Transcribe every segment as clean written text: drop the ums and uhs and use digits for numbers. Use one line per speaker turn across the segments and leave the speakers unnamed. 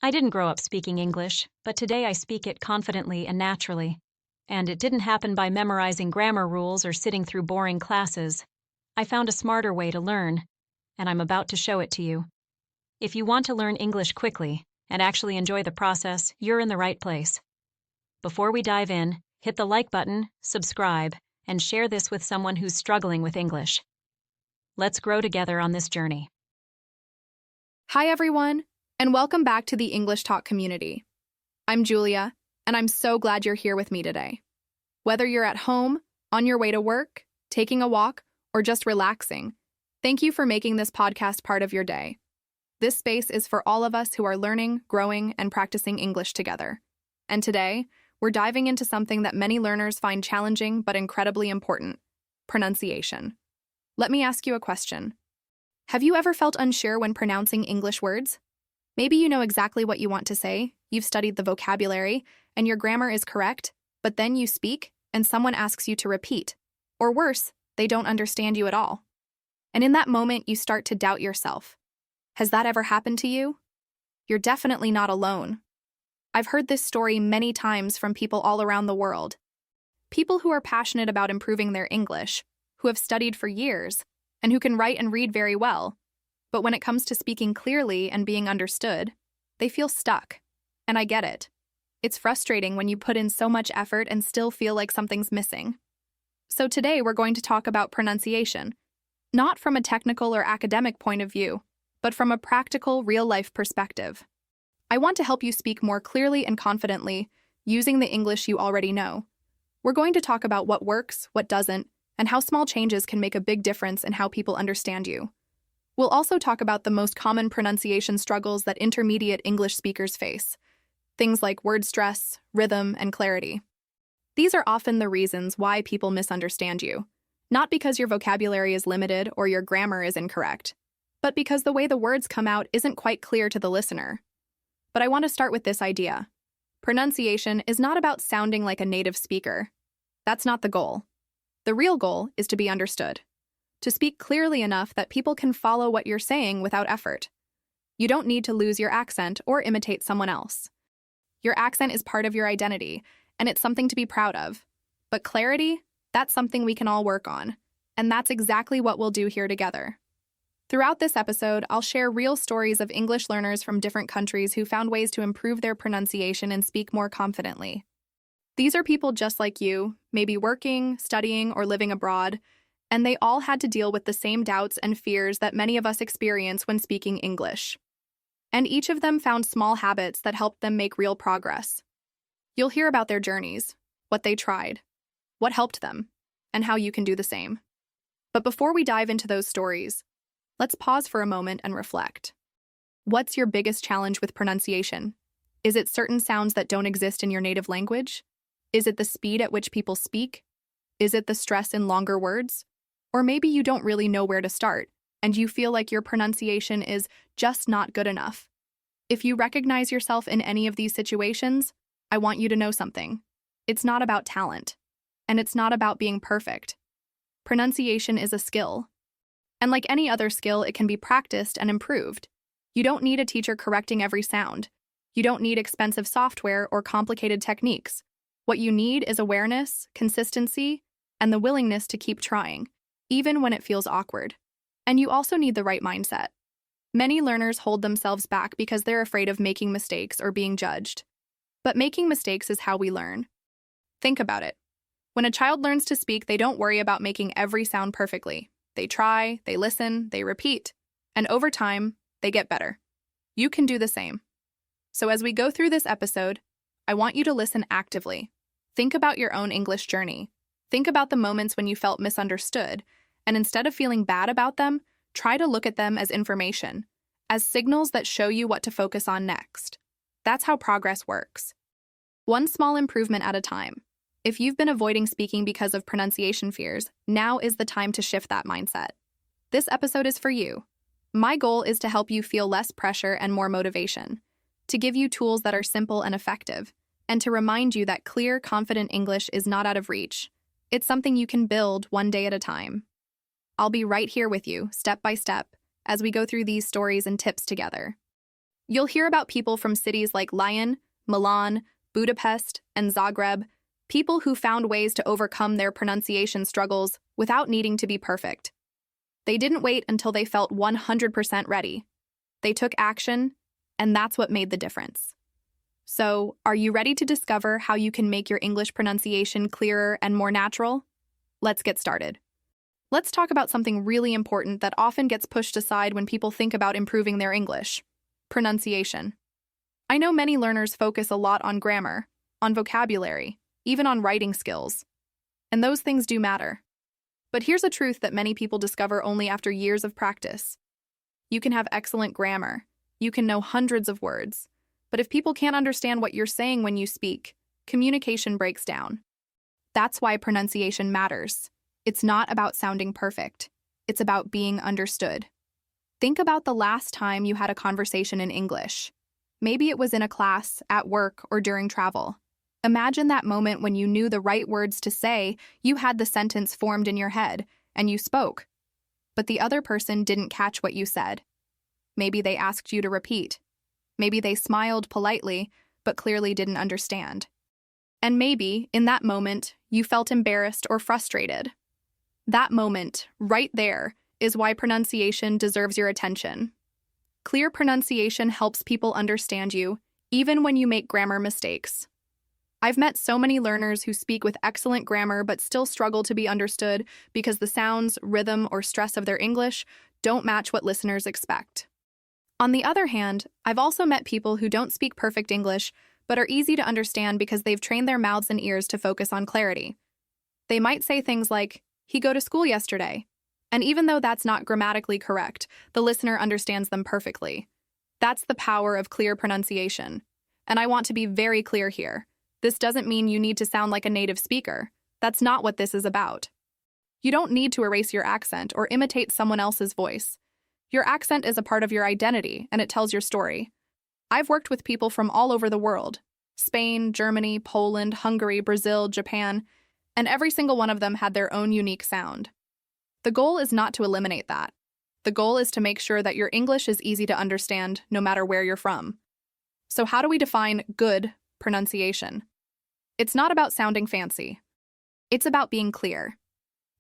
I didn't grow up speaking English, but today I speak it confidently and naturally. And it didn't happen by memorizing grammar rules or sitting through boring classes. I found a smarter way to learn, and I'm about to show it to you. If you want to learn English quickly and actually enjoy the process, you're in the right place. Before we dive in, hit the like button, subscribe, and share this with someone who's struggling with English. Let's grow together on this journey.
Hi, everyone, and welcome back to the English Talk community. I'm Julia, and I'm so glad you're here with me today. Whether you're at home, on your way to work, taking a walk, or just relaxing, thank you for making this podcast part of your day. This space is for all of us who are learning, growing, and practicing English together. And today, we're diving into something that many learners find challenging but incredibly important: pronunciation. Let me ask you a question. Have you ever felt unsure when pronouncing English words? Maybe you know exactly what you want to say, you've studied the vocabulary, and your grammar is correct, but then you speak and someone asks you to repeat. Or worse, they don't understand you at all. And in that moment, you start to doubt yourself. Has that ever happened to you? You're definitely not alone. I've heard this story many times from people all around the world. People who are passionate about improving their English, who have studied for years, and who can write and read very well. But when it comes to speaking clearly and being understood, they feel stuck. And I get it. It's frustrating when you put in so much effort and still feel like something's missing. So today we're going to talk about pronunciation, not from a technical or academic point of view, but from a practical, real-life perspective. I want to help you speak more clearly and confidently, using the English you already know. We're going to talk about what works, what doesn't, and how small changes can make a big difference in how people understand you. We'll also talk about the most common pronunciation struggles that intermediate English speakers face. Things like word stress, rhythm, and clarity. These are often the reasons why people misunderstand you. Not because your vocabulary is limited or your grammar is incorrect, but because the way the words come out isn't quite clear to the listener. But I want to start with this idea. Pronunciation is not about sounding like a native speaker. That's not the goal. The real goal is to be understood. To speak clearly enough that people can follow what you're saying without effort. You don't need to lose your accent or imitate someone else. Your accent is part of your identity, and it's something to be proud of. But clarity, that's something we can all work on. And that's exactly what we'll do here together. Throughout this episode, I'll share real stories of English learners from different countries who found ways to improve their pronunciation and speak more confidently. These are people just like you, maybe working, studying, or living abroad, and they all had to deal with the same doubts and fears that many of us experience when speaking English. And each of them found small habits that helped them make real progress. You'll hear about their journeys, what they tried, what helped them, and how you can do the same. But before we dive into those stories, let's pause for a moment and reflect. What's your biggest challenge with pronunciation? Is it certain sounds that don't exist in your native language? Is it the speed at which people speak? Is it the stress in longer words? Or maybe you don't really know where to start, and you feel like your pronunciation is just not good enough. If you recognize yourself in any of these situations, I want you to know something. It's not about talent, and it's not about being perfect. Pronunciation is a skill. And like any other skill, it can be practiced and improved. You don't need a teacher correcting every sound. You don't need expensive software or complicated techniques. What you need is awareness, consistency, and the willingness to keep trying, even when it feels awkward. And you also need the right mindset. Many learners hold themselves back because they're afraid of making mistakes or being judged. But making mistakes is how we learn. Think about it. When a child learns to speak, they don't worry about making every sound perfectly. They try, they listen, they repeat, and over time, they get better. You can do the same. So as we go through this episode, I want you to listen actively. Think about your own English journey. Think about the moments when you felt misunderstood, and instead of feeling bad about them, try to look at them as information, as signals that show you what to focus on next. That's how progress works. One small improvement at a time. If you've been avoiding speaking because of pronunciation fears, now is the time to shift that mindset. This episode is for you. My goal is to help you feel less pressure and more motivation, to give you tools that are simple and effective, and to remind you that clear, confident English is not out of reach. It's something you can build one day at a time. I'll be right here with you, step by step, as we go through these stories and tips together. You'll hear about people from cities like Lyon, Milan, Budapest, and Zagreb, people who found ways to overcome their pronunciation struggles without needing to be perfect. They didn't wait until they felt 100% ready. They took action, and that's what made the difference. So, are you ready to discover how you can make your English pronunciation clearer and more natural? Let's get started. Let's talk about something really important that often gets pushed aside when people think about improving their English: pronunciation. I know many learners focus a lot on grammar, on vocabulary, even on writing skills. And those things do matter. But here's a truth that many people discover only after years of practice. You can have excellent grammar. You can know hundreds of words. But if people can't understand what you're saying when you speak, communication breaks down. That's why pronunciation matters. It's not about sounding perfect. It's about being understood. Think about the last time you had a conversation in English. Maybe it was in a class, at work, or during travel. Imagine that moment when you knew the right words to say, you had the sentence formed in your head, and you spoke. But the other person didn't catch what you said. Maybe they asked you to repeat. Maybe they smiled politely, but clearly didn't understand. And maybe, in that moment, you felt embarrassed or frustrated. That moment, right there, is why pronunciation deserves your attention. Clear pronunciation helps people understand you, even when you make grammar mistakes. I've met so many learners who speak with excellent grammar but still struggle to be understood because the sounds, rhythm, or stress of their English don't match what listeners expect. On the other hand, I've also met people who don't speak perfect English but are easy to understand because they've trained their mouths and ears to focus on clarity. They might say things like, "He go to school yesterday." And even though that's not grammatically correct, the listener understands them perfectly. That's the power of clear pronunciation. And I want to be very clear here. This doesn't mean you need to sound like a native speaker. That's not what this is about. You don't need to erase your accent or imitate someone else's voice. Your accent is a part of your identity, and it tells your story. I've worked with people from all over the world: Spain, Germany, Poland, Hungary, Brazil, Japan, and every single one of them had their own unique sound. The goal is not to eliminate that. The goal is to make sure that your English is easy to understand no matter where you're from. So how do we define good pronunciation? It's not about sounding fancy. It's about being clear.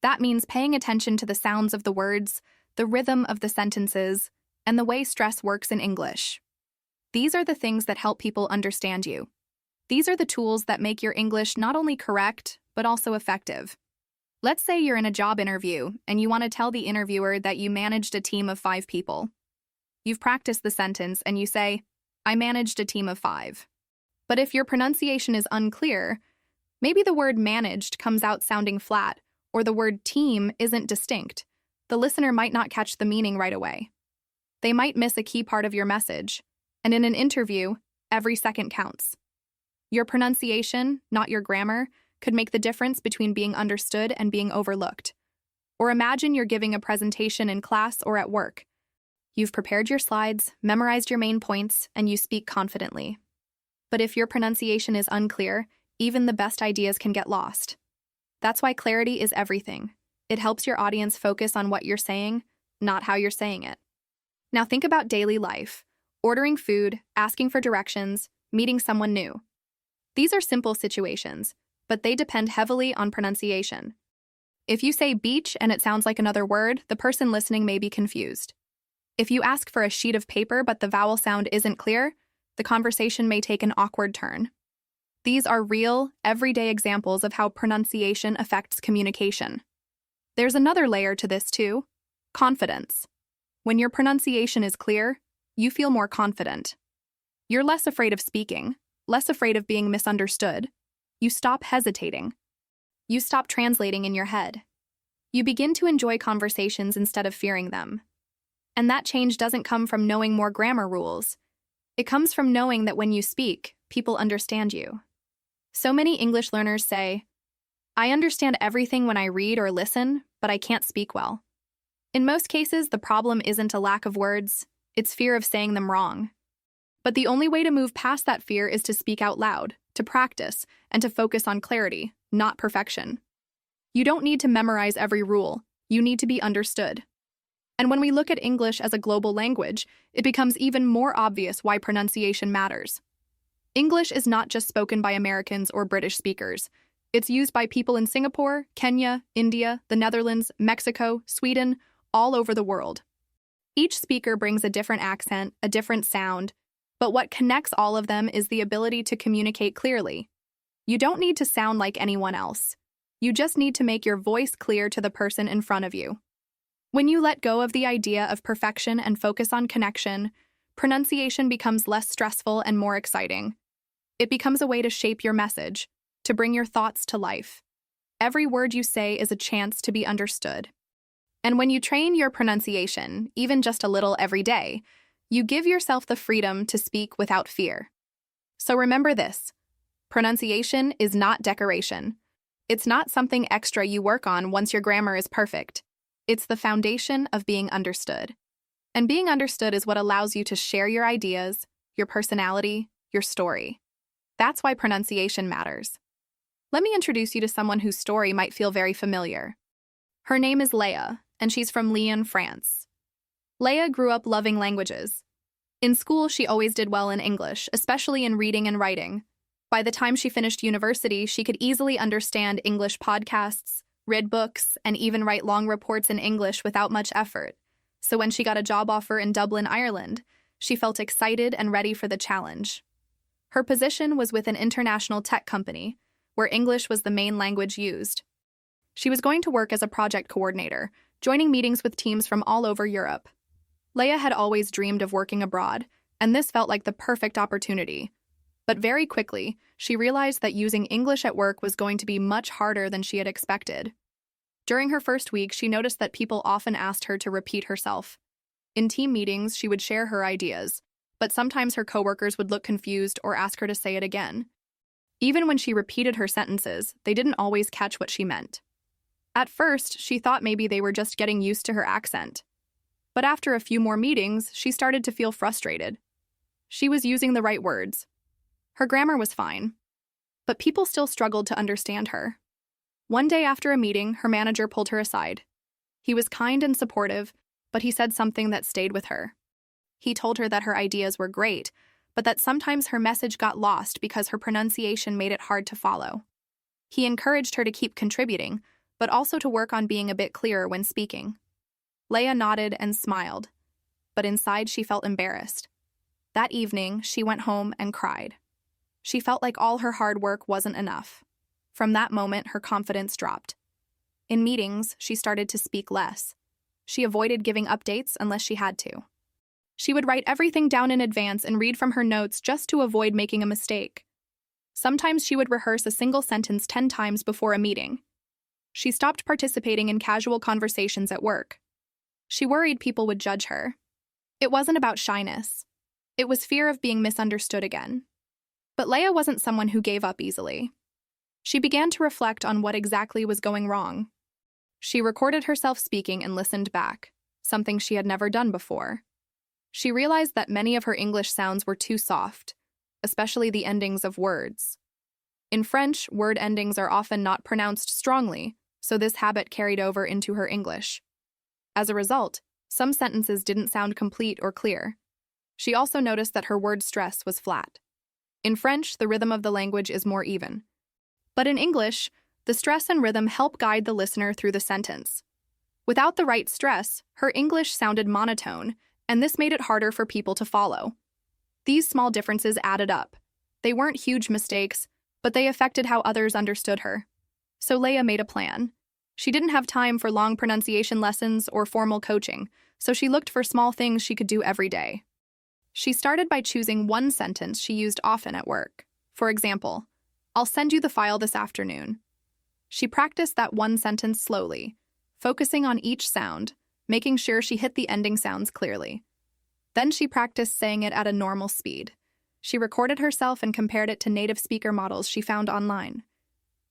That means paying attention to the sounds of the words, the rhythm of the sentences, and the way stress works in English. These are the things that help people understand you. These are the tools that make your English not only correct, but also effective. Let's say you're in a job interview and you want to tell the interviewer that you managed a team of 5 people. You've practiced the sentence and you say, "I managed a team of 5. But if your pronunciation is unclear, maybe the word managed comes out sounding flat, or the word team isn't distinct. The listener might not catch the meaning right away. They might miss a key part of your message. And in an interview, every second counts. Your pronunciation, not your grammar, could make the difference between being understood and being overlooked. Or imagine you're giving a presentation in class or at work. You've prepared your slides, memorized your main points, and you speak confidently. But if your pronunciation is unclear, even the best ideas can get lost. That's why clarity is everything. It helps your audience focus on what you're saying, not how you're saying it. Now think about daily life: ordering food, asking for directions, meeting someone new. These are simple situations, but they depend heavily on pronunciation. If you say beach and it sounds like another word, the person listening may be confused. If you ask for a sheet of paper but the vowel sound isn't clear, the conversation may take an awkward turn. These are real, everyday examples of how pronunciation affects communication. There's another layer to this too: confidence. When your pronunciation is clear, you feel more confident. You're less afraid of speaking, less afraid of being misunderstood. You stop hesitating. You stop translating in your head. You begin to enjoy conversations instead of fearing them. And that change doesn't come from knowing more grammar rules. It comes from knowing that when you speak, people understand you. So many English learners say, "I understand everything when I read or listen, but I can't speak well." In most cases, the problem isn't a lack of words, it's fear of saying them wrong. But the only way to move past that fear is to speak out loud, to practice, and to focus on clarity, not perfection. You don't need to memorize every rule, you need to be understood. And when we look at English as a global language, it becomes even more obvious why pronunciation matters. English is not just spoken by Americans or British speakers. It's used by people in Singapore, Kenya, India, the Netherlands, Mexico, Sweden, all over the world. Each speaker brings a different accent, a different sound, but what connects all of them is the ability to communicate clearly. You don't need to sound like anyone else. You just need to make your voice clear to the person in front of you. When you let go of the idea of perfection and focus on connection, pronunciation becomes less stressful and more exciting. It becomes a way to shape your message, to bring your thoughts to life. Every word you say is a chance to be understood. And when you train your pronunciation, even just a little every day, you give yourself the freedom to speak without fear. So remember this: pronunciation is not decoration. It's not something extra you work on once your grammar is perfect. It's the foundation of being understood. And being understood is what allows you to share your ideas, your personality, your story. That's why pronunciation matters. Let me introduce you to someone whose story might feel very familiar. Her name is Leia, and she's from Lyon, France. Leia grew up loving languages. In school, she always did well in English, especially in reading and writing. By the time she finished university, she could easily understand English podcasts, read books, and even write long reports in English without much effort. So when she got a job offer in Dublin, Ireland, she felt excited and ready for the challenge. Her position was with an international tech company, where English was the main language used. She was going to work as a project coordinator, joining meetings with teams from all over Europe. Leia had always dreamed of working abroad, and this felt like the perfect opportunity. But very quickly, she realized that using English at work was going to be much harder than she had expected. During her first week, she noticed that people often asked her to repeat herself. In team meetings, she would share her ideas, but sometimes her coworkers would look confused or ask her to say it again. Even when she repeated her sentences, they didn't always catch what she meant. At first, she thought maybe they were just getting used to her accent. But after a few more meetings, she started to feel frustrated. She was using the right words. Her grammar was fine. But people still struggled to understand her. One day after a meeting, her manager pulled her aside. He was kind and supportive, but he said something that stayed with her. He told her that her ideas were great, but that sometimes her message got lost because her pronunciation made it hard to follow. He encouraged her to keep contributing, but also to work on being a bit clearer when speaking. Leia nodded and smiled, but inside she felt embarrassed. That evening, she went home and cried. She felt like all her hard work wasn't enough. From that moment, her confidence dropped. In meetings, she started to speak less. She avoided giving updates unless she had to. She would write everything down in advance and read from her notes just to avoid making a mistake. Sometimes she would rehearse a single sentence 10 times before a meeting. She stopped participating in casual conversations at work. She worried people would judge her. It wasn't about shyness. It was fear of being misunderstood again. But Leia wasn't someone who gave up easily. She began to reflect on what exactly was going wrong. She recorded herself speaking and listened back, something she had never done before. She realized that many of her English sounds were too soft, especially the endings of words. In French, word endings are often not pronounced strongly, so this habit carried over into her English. As a result, some sentences didn't sound complete or clear. She also noticed that her word stress was flat. In French, the rhythm of the language is more even. But in English, the stress and rhythm help guide the listener through the sentence. Without the right stress, her English sounded monotone, and this made it harder for people to follow. These small differences added up. They weren't huge mistakes, but they affected how others understood her. So Leia made a plan. She didn't have time for long pronunciation lessons or formal coaching, so she looked for small things she could do every day. She started by choosing one sentence she used often at work. For example, "I'll send you the file this afternoon." She practiced that one sentence slowly, focusing on each sound, making sure she hit the ending sounds clearly. Then she practiced saying it at a normal speed. She recorded herself and compared it to native speaker models she found online.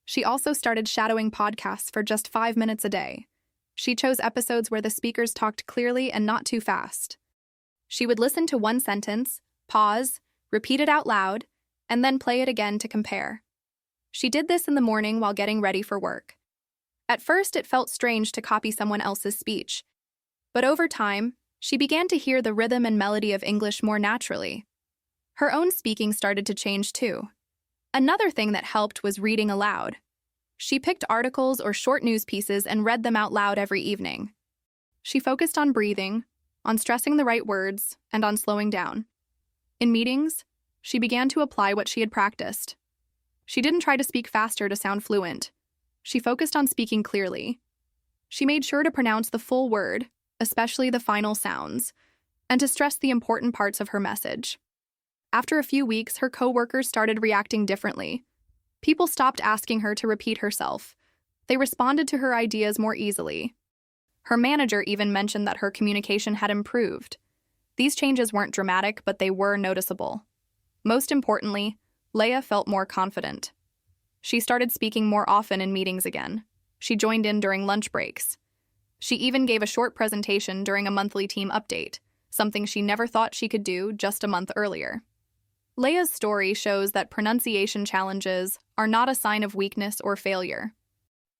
She also started shadowing podcasts for just 5 minutes a day. She chose episodes where the speakers talked clearly and not too fast. She would listen to one sentence, pause, repeat it out loud, and then play it again to compare. She did this in the morning while getting ready for work. At first, it felt strange to copy someone else's speech. But over time, she began to hear the rhythm and melody of English more naturally. Her own speaking started to change too. Another thing that helped was reading aloud. She picked articles or short news pieces and read them out loud every evening. She focused on breathing, on stressing the right words, and on slowing down. In meetings, she began to apply what she had practiced. She didn't try to speak faster to sound fluent. She focused on speaking clearly. She made sure to pronounce the full word, especially the final sounds, and to stress the important parts of her message. After a few weeks, her coworkers started reacting differently. People stopped asking her to repeat herself. They responded to her ideas more easily. Her manager even mentioned that her communication had improved. These changes weren't dramatic, but they were noticeable. Most importantly, Leia felt more confident. She started speaking more often in meetings again. She joined in during lunch breaks. She even gave a short presentation during a monthly team update, something she never thought she could do just a month earlier. Leia's story shows that pronunciation challenges are not a sign of weakness or failure.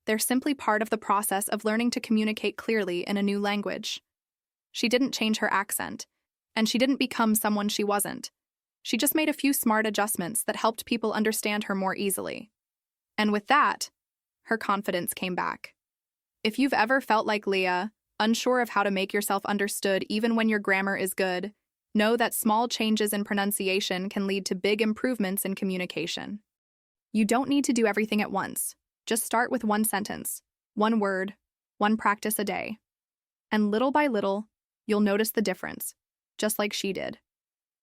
They're simply part of the process of learning to communicate clearly in a new language. She didn't change her accent, and she didn't become someone she wasn't. She just made a few smart adjustments that helped people understand her more easily. And with that, her confidence came back. If you've ever felt like Leia, unsure of how to make yourself understood even when your grammar is good, know that small changes in pronunciation can lead to big improvements in communication. You don't need to do everything at once. Just start with one sentence, one word, one practice a day. And little by little, you'll notice the difference, just like she did.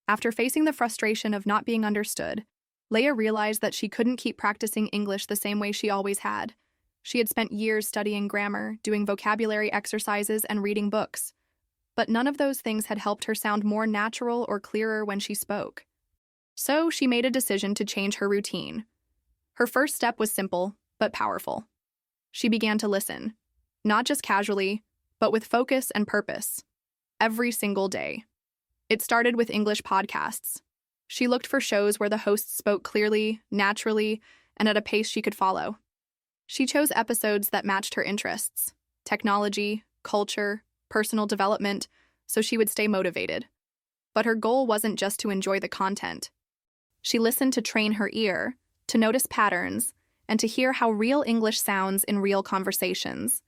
After facing the frustration of not being understood, Leia realized that she couldn't keep practicing English the same way she always had. She had spent years studying grammar, doing vocabulary exercises, and reading books. But none of those things had helped her sound more natural or clearer when she spoke. So she made a decision to change her routine. Her first step was simple, but powerful. She began to listen, not just casually, but with focus and purpose, every single day. It started with English podcasts. She looked for shows where the hosts spoke clearly, naturally, and at a pace she could follow. She chose episodes that matched her interests: technology, culture, personal development, so she would stay motivated. But her goal wasn't just to enjoy the content. She listened to train her ear, to notice patterns, and to hear how real English sounds in real conversations.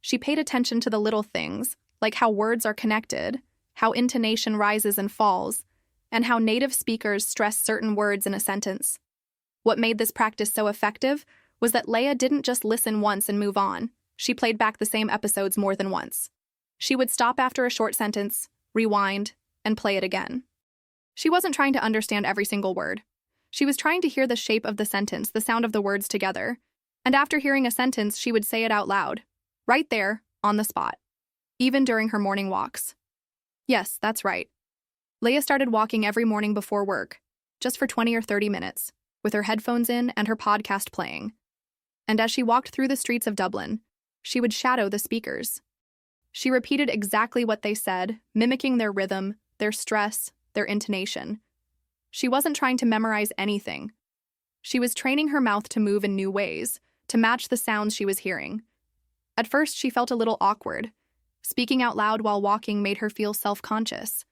She paid attention to the little things, like how words are connected, how intonation rises and falls, and how native speakers stress certain words in a sentence. What made this practice so effective was that Leia didn't just listen once and move on. She played back the same episodes more than once. She would stop after a short sentence, rewind, and play it again. She wasn't trying to understand every single word. She was trying to hear the shape of the sentence, the sound of the words together. And after hearing a sentence, she would say it out loud, right there, on the spot, even during her morning walks. Yes, that's right. Leia started walking every morning before work, just for 20 or 30 minutes, with her headphones in and her podcast playing. And as she walked through the streets of Dublin, she would shadow the speakers. She repeated exactly what they said, mimicking their rhythm, their stress, their intonation. She wasn't trying to memorize anything. She was training her mouth to move in new ways, to match the sounds she was hearing. At first, she felt a little awkward. Speaking out loud while walking made her feel self-conscious.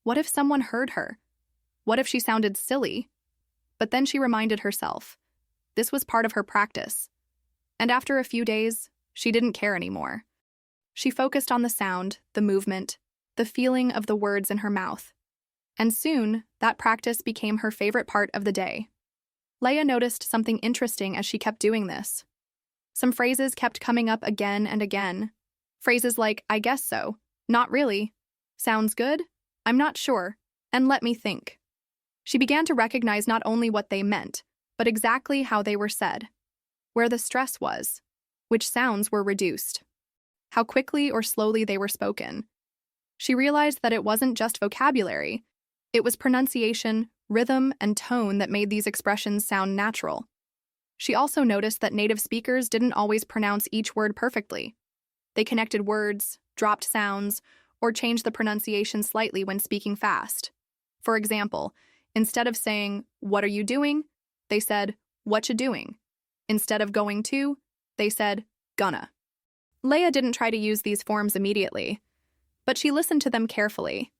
What if someone heard her? What if she sounded silly? But then she reminded herself, this was part of her practice. And after a few days, she didn't care anymore. She focused on the sound, the movement, the feeling of the words in her mouth. And soon, that practice became her favorite part of the day. Leia noticed something interesting as she kept doing this. Some phrases kept coming up again and again. Phrases like, I guess so, not really, sounds good, I'm not sure, and let me think. She began to recognize not only what they meant, but exactly how they were said, where the stress was, which sounds were reduced, how quickly or slowly they were spoken. She realized that it wasn't just vocabulary, it was pronunciation, rhythm, and tone that made these expressions sound natural. She also noticed that native speakers didn't always pronounce each word perfectly. They connected words, dropped sounds, or changed the pronunciation slightly when speaking fast. For example, instead of saying, "What are you doing?" they said, "What you doing?" Instead of "going to," they said, "gonna." Leia didn't try to use these forms immediately. but she listened to them carefully.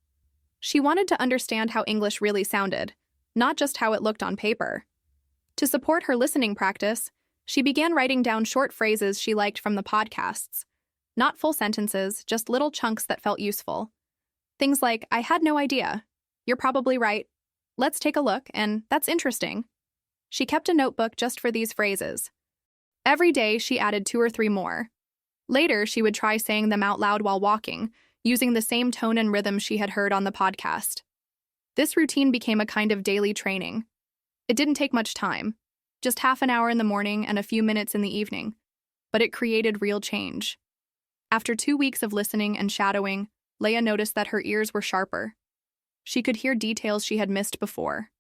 She wanted to understand how English really sounded, not just how it looked on paper. To support her listening practice, she began writing down short phrases she liked from the podcasts. Not full sentences, just little chunks that felt useful. Things like, "I had no idea," "You're probably right," "Let's take a look," and "That's interesting." She kept a notebook just for these phrases. Every day, she added 2 or 3 more. Later, she would try saying them out loud while walking, using the same tone and rhythm she had heard on the podcast. This routine became a kind of daily training. It didn't take much time, just half an hour in the morning and a few minutes in the evening, but it created real change. After 2 weeks of listening and shadowing, Leia noticed that her ears were sharper. She could hear details she had missed before.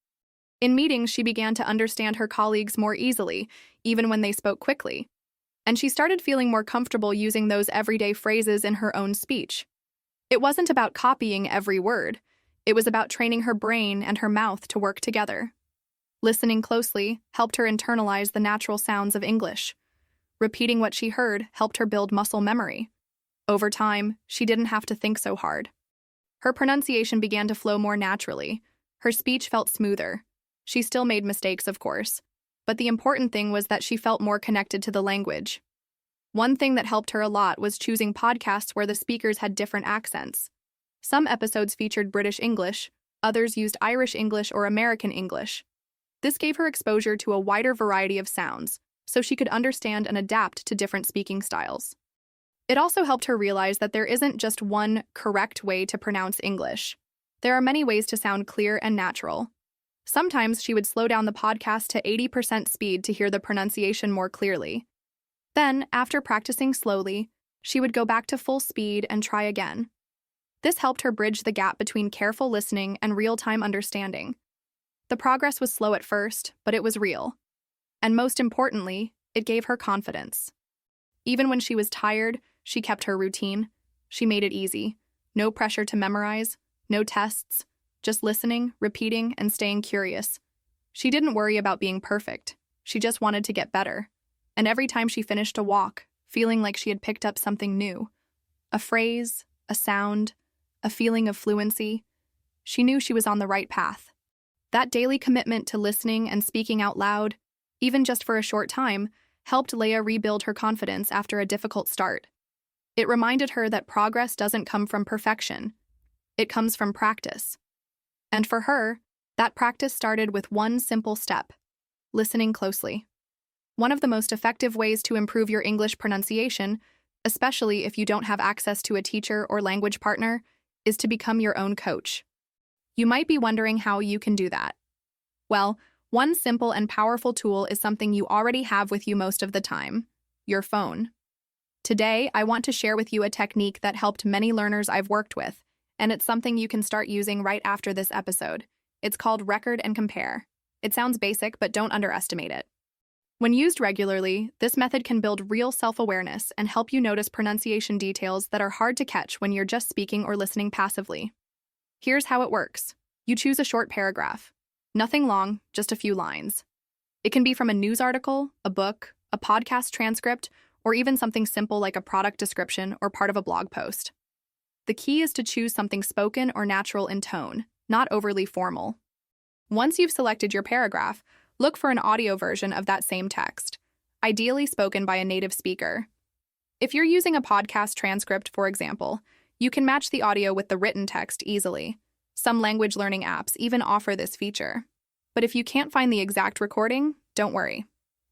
In meetings, she began to understand her colleagues more easily, even when they spoke quickly. And she started feeling more comfortable using those everyday phrases in her own speech. It wasn't about copying every word. It was about training her brain and her mouth to work together. Listening closely helped her internalize the natural sounds of English. Repeating what she heard helped her build muscle memory. Over time, she didn't have to think so hard. Her pronunciation began to flow more naturally. Her speech felt smoother. She still made mistakes, of course, but the important thing was that she felt more connected to the language. One thing that helped her a lot was choosing podcasts where the speakers had different accents. Some episodes featured British English, others used Irish English or American English. This gave her exposure to a wider variety of sounds, so she could understand and adapt to different speaking styles. It also helped her realize that there isn't just one correct way to pronounce English. There are many ways to sound clear and natural. Sometimes she would slow down the podcast to 80% speed to hear the pronunciation more clearly. Then, after practicing slowly, she would go back to full speed and try again. This helped her bridge the gap between careful listening and real-time understanding. The progress was slow at first, but it was real. And most importantly, it gave her confidence. Even when she was tired, she kept her routine. She made it easy. No pressure to memorize, no tests, just listening, repeating, and staying curious. She didn't worry about being perfect. She just wanted to get better. And every time she finished a walk, feeling like she had picked up something new, a phrase, a sound, a feeling of fluency, she knew she was on the right path. That daily commitment to listening and speaking out loud, even just for a short time, helped Leia rebuild her confidence after a difficult start. It reminded her that progress doesn't come from perfection. It comes from practice. And for her, that practice started with one simple step: listening closely. One of the most effective ways to improve your English pronunciation, especially if you don't have access to a teacher or language partner, is to become your own coach. You might be wondering how you can do that. Well, one simple and powerful tool is something you already have with you most of the time: your phone. Today, I want to share with you a technique that helped many learners I've worked with, and it's something you can start using right after this episode. It's called Record and Compare. It sounds basic, but don't underestimate it. When used regularly, this method can build real self-awareness and help you notice pronunciation details that are hard to catch when you're just speaking or listening passively. Here's how it works. You choose a short paragraph. Nothing long, just a few lines. It can be from a news article, a book, a podcast transcript, or even something simple like a product description or part of a blog post. The key is to choose something spoken or natural in tone, not overly formal. Once you've selected your paragraph, look for an audio version of that same text, ideally spoken by a native speaker. If you're using a podcast transcript, for example, you can match the audio with the written text easily. Some language learning apps even offer this feature. But if you can't find the exact recording, don't worry.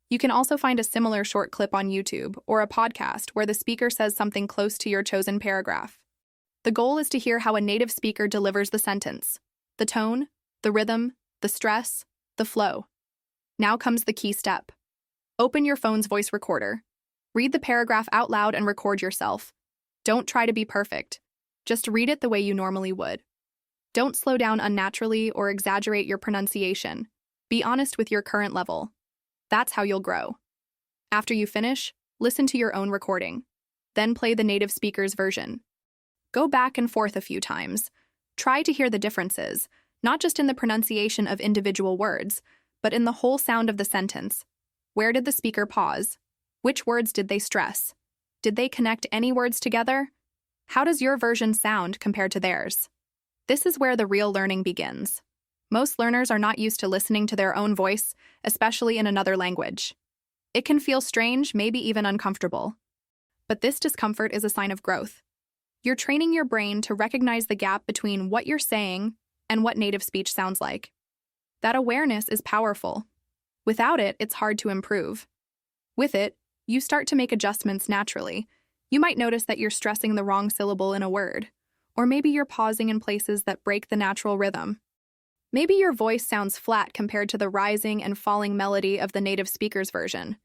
You can also find a similar short clip on YouTube or a podcast where the speaker says something close to your chosen paragraph. The goal is to hear how a native speaker delivers the sentence: the tone, the rhythm, the stress, the flow. Now comes the key step. Open your phone's voice recorder. Read the paragraph out loud and record yourself. Don't try to be perfect. Just read it the way you normally would. Don't slow down unnaturally or exaggerate your pronunciation. Be honest with your current level. That's how you'll grow. After you finish, listen to your own recording. Then play the native speaker's version. Go back and forth a few times. Try to hear the differences, not just in the pronunciation of individual words, but in the whole sound of the sentence. Where did the speaker pause? Which words did they stress? Did they connect any words together? How does your version sound compared to theirs? This is where the real learning begins. Most learners are not used to listening to their own voice, especially in another language. It can feel strange, maybe even uncomfortable. But this discomfort is a sign of growth. You're training your brain to recognize the gap between what you're saying and what native speech sounds like. That awareness is powerful. Without it, it's hard to improve. With it, you start to make adjustments naturally. You might notice that you're stressing the wrong syllable in a word, or maybe you're pausing in places that break the natural rhythm. Maybe your voice sounds flat compared to the rising and falling melody of the native speaker's version.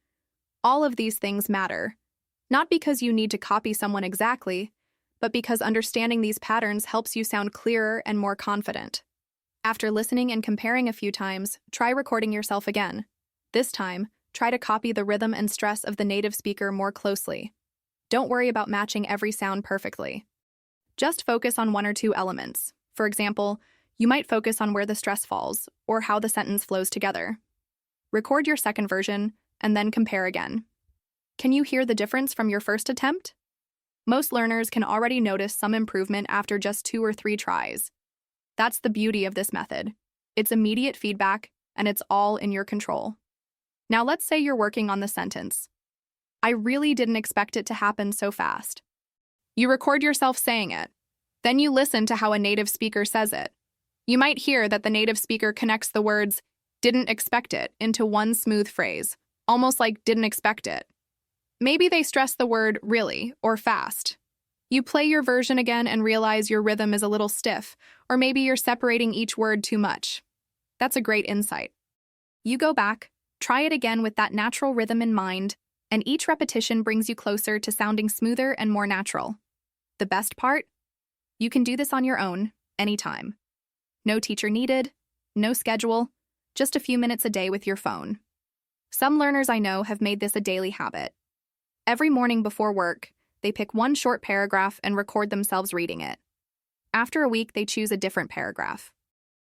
All of these things matter, not because you need to copy someone exactly, but because understanding these patterns helps you sound clearer and more confident. After listening and comparing a few times, try recording yourself again. This time, try to copy the rhythm and stress of the native speaker more closely. Don't worry about matching every sound perfectly. Just focus on one or two elements. For example, you might focus on where the stress falls or how the sentence flows together. Record your second version and then compare again. Can you hear the difference from your first attempt? Most learners can already notice some improvement after just 2 or 3 tries. That's the beauty of this method. It's immediate feedback, and it's all in your control. Now let's say you're working on the sentence. I really didn't expect it to happen so fast. You record yourself saying it. Then you listen to how a native speaker says it. You might hear that the native speaker connects the words didn't expect it into one smooth phrase, almost like didn't expect it. Maybe they stress the word really or fast. You play your version again and realize your rhythm is a little stiff, or maybe you're separating each word too much. That's a great insight. You go back, try it again with that natural rhythm in mind, and each repetition brings you closer to sounding smoother and more natural. The best part? You can do this on your own, anytime. No teacher needed, no schedule, just a few minutes a day with your phone. Some learners I know have made this a daily habit. Every morning before work, they pick one short paragraph and record themselves reading it. After a week, they choose a different paragraph.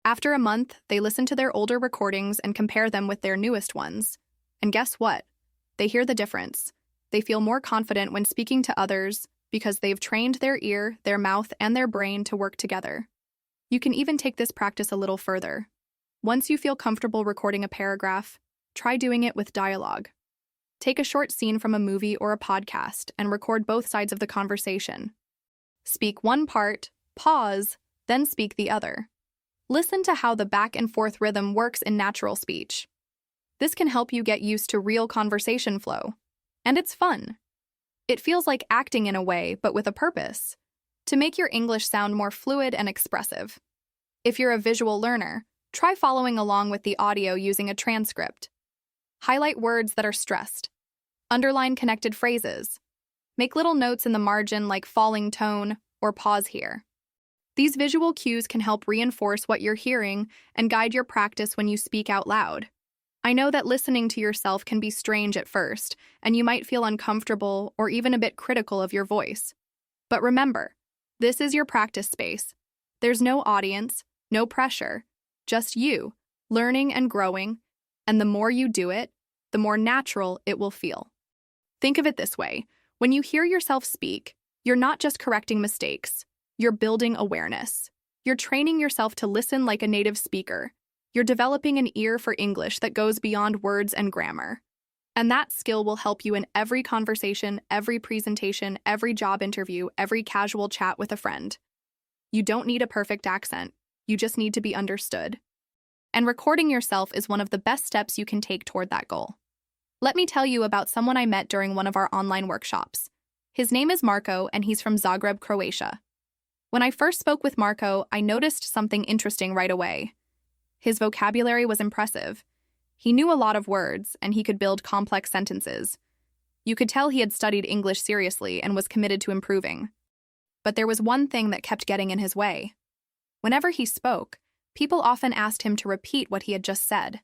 After a month, they listen to their older recordings and compare them with their newest ones. And guess what? They hear the difference. They feel more confident when speaking to others because they've trained their ear, their mouth, and their brain to work together. You can even take this practice a little further. Once you feel comfortable recording a paragraph, try doing it with dialogue. Take a short scene from a movie or a podcast and record both sides of the conversation. Speak one part, pause, then speak the other. Listen to how the back and forth rhythm works in natural speech. This can help you get used to real conversation flow. And it's fun. It feels like acting in a way, but with a purpose, to make your English sound more fluid and expressive. If you're a visual learner, try following along with the audio using a transcript. Highlight words that are stressed. Underline connected phrases. Make little notes in the margin like falling tone or pause here. These visual cues can help reinforce what you're hearing and guide your practice when you speak out loud. I know that listening to yourself can be strange at first, and you might feel uncomfortable or even a bit critical of your voice. But remember, this is your practice space. There's no audience, no pressure, just you, learning and growing, and the more you do it, the more natural it will feel. Think of it this way. When you hear yourself speak, you're not just correcting mistakes. You're building awareness. You're training yourself to listen like a native speaker. You're developing an ear for English that goes beyond words and grammar. And that skill will help you in every conversation, every presentation, every job interview, every casual chat with a friend. You don't need a perfect accent. You just need to be understood. And recording yourself is one of the best steps you can take toward that goal. Let me tell you about someone I met during one of our online workshops. His name is Marco, and he's from Zagreb, Croatia. When I first spoke with Marco, I noticed something interesting right away. His vocabulary was impressive. He knew a lot of words, and he could build complex sentences. You could tell he had studied English seriously and was committed to improving. But there was one thing that kept getting in his way. Whenever he spoke, people often asked him to repeat what he had just said.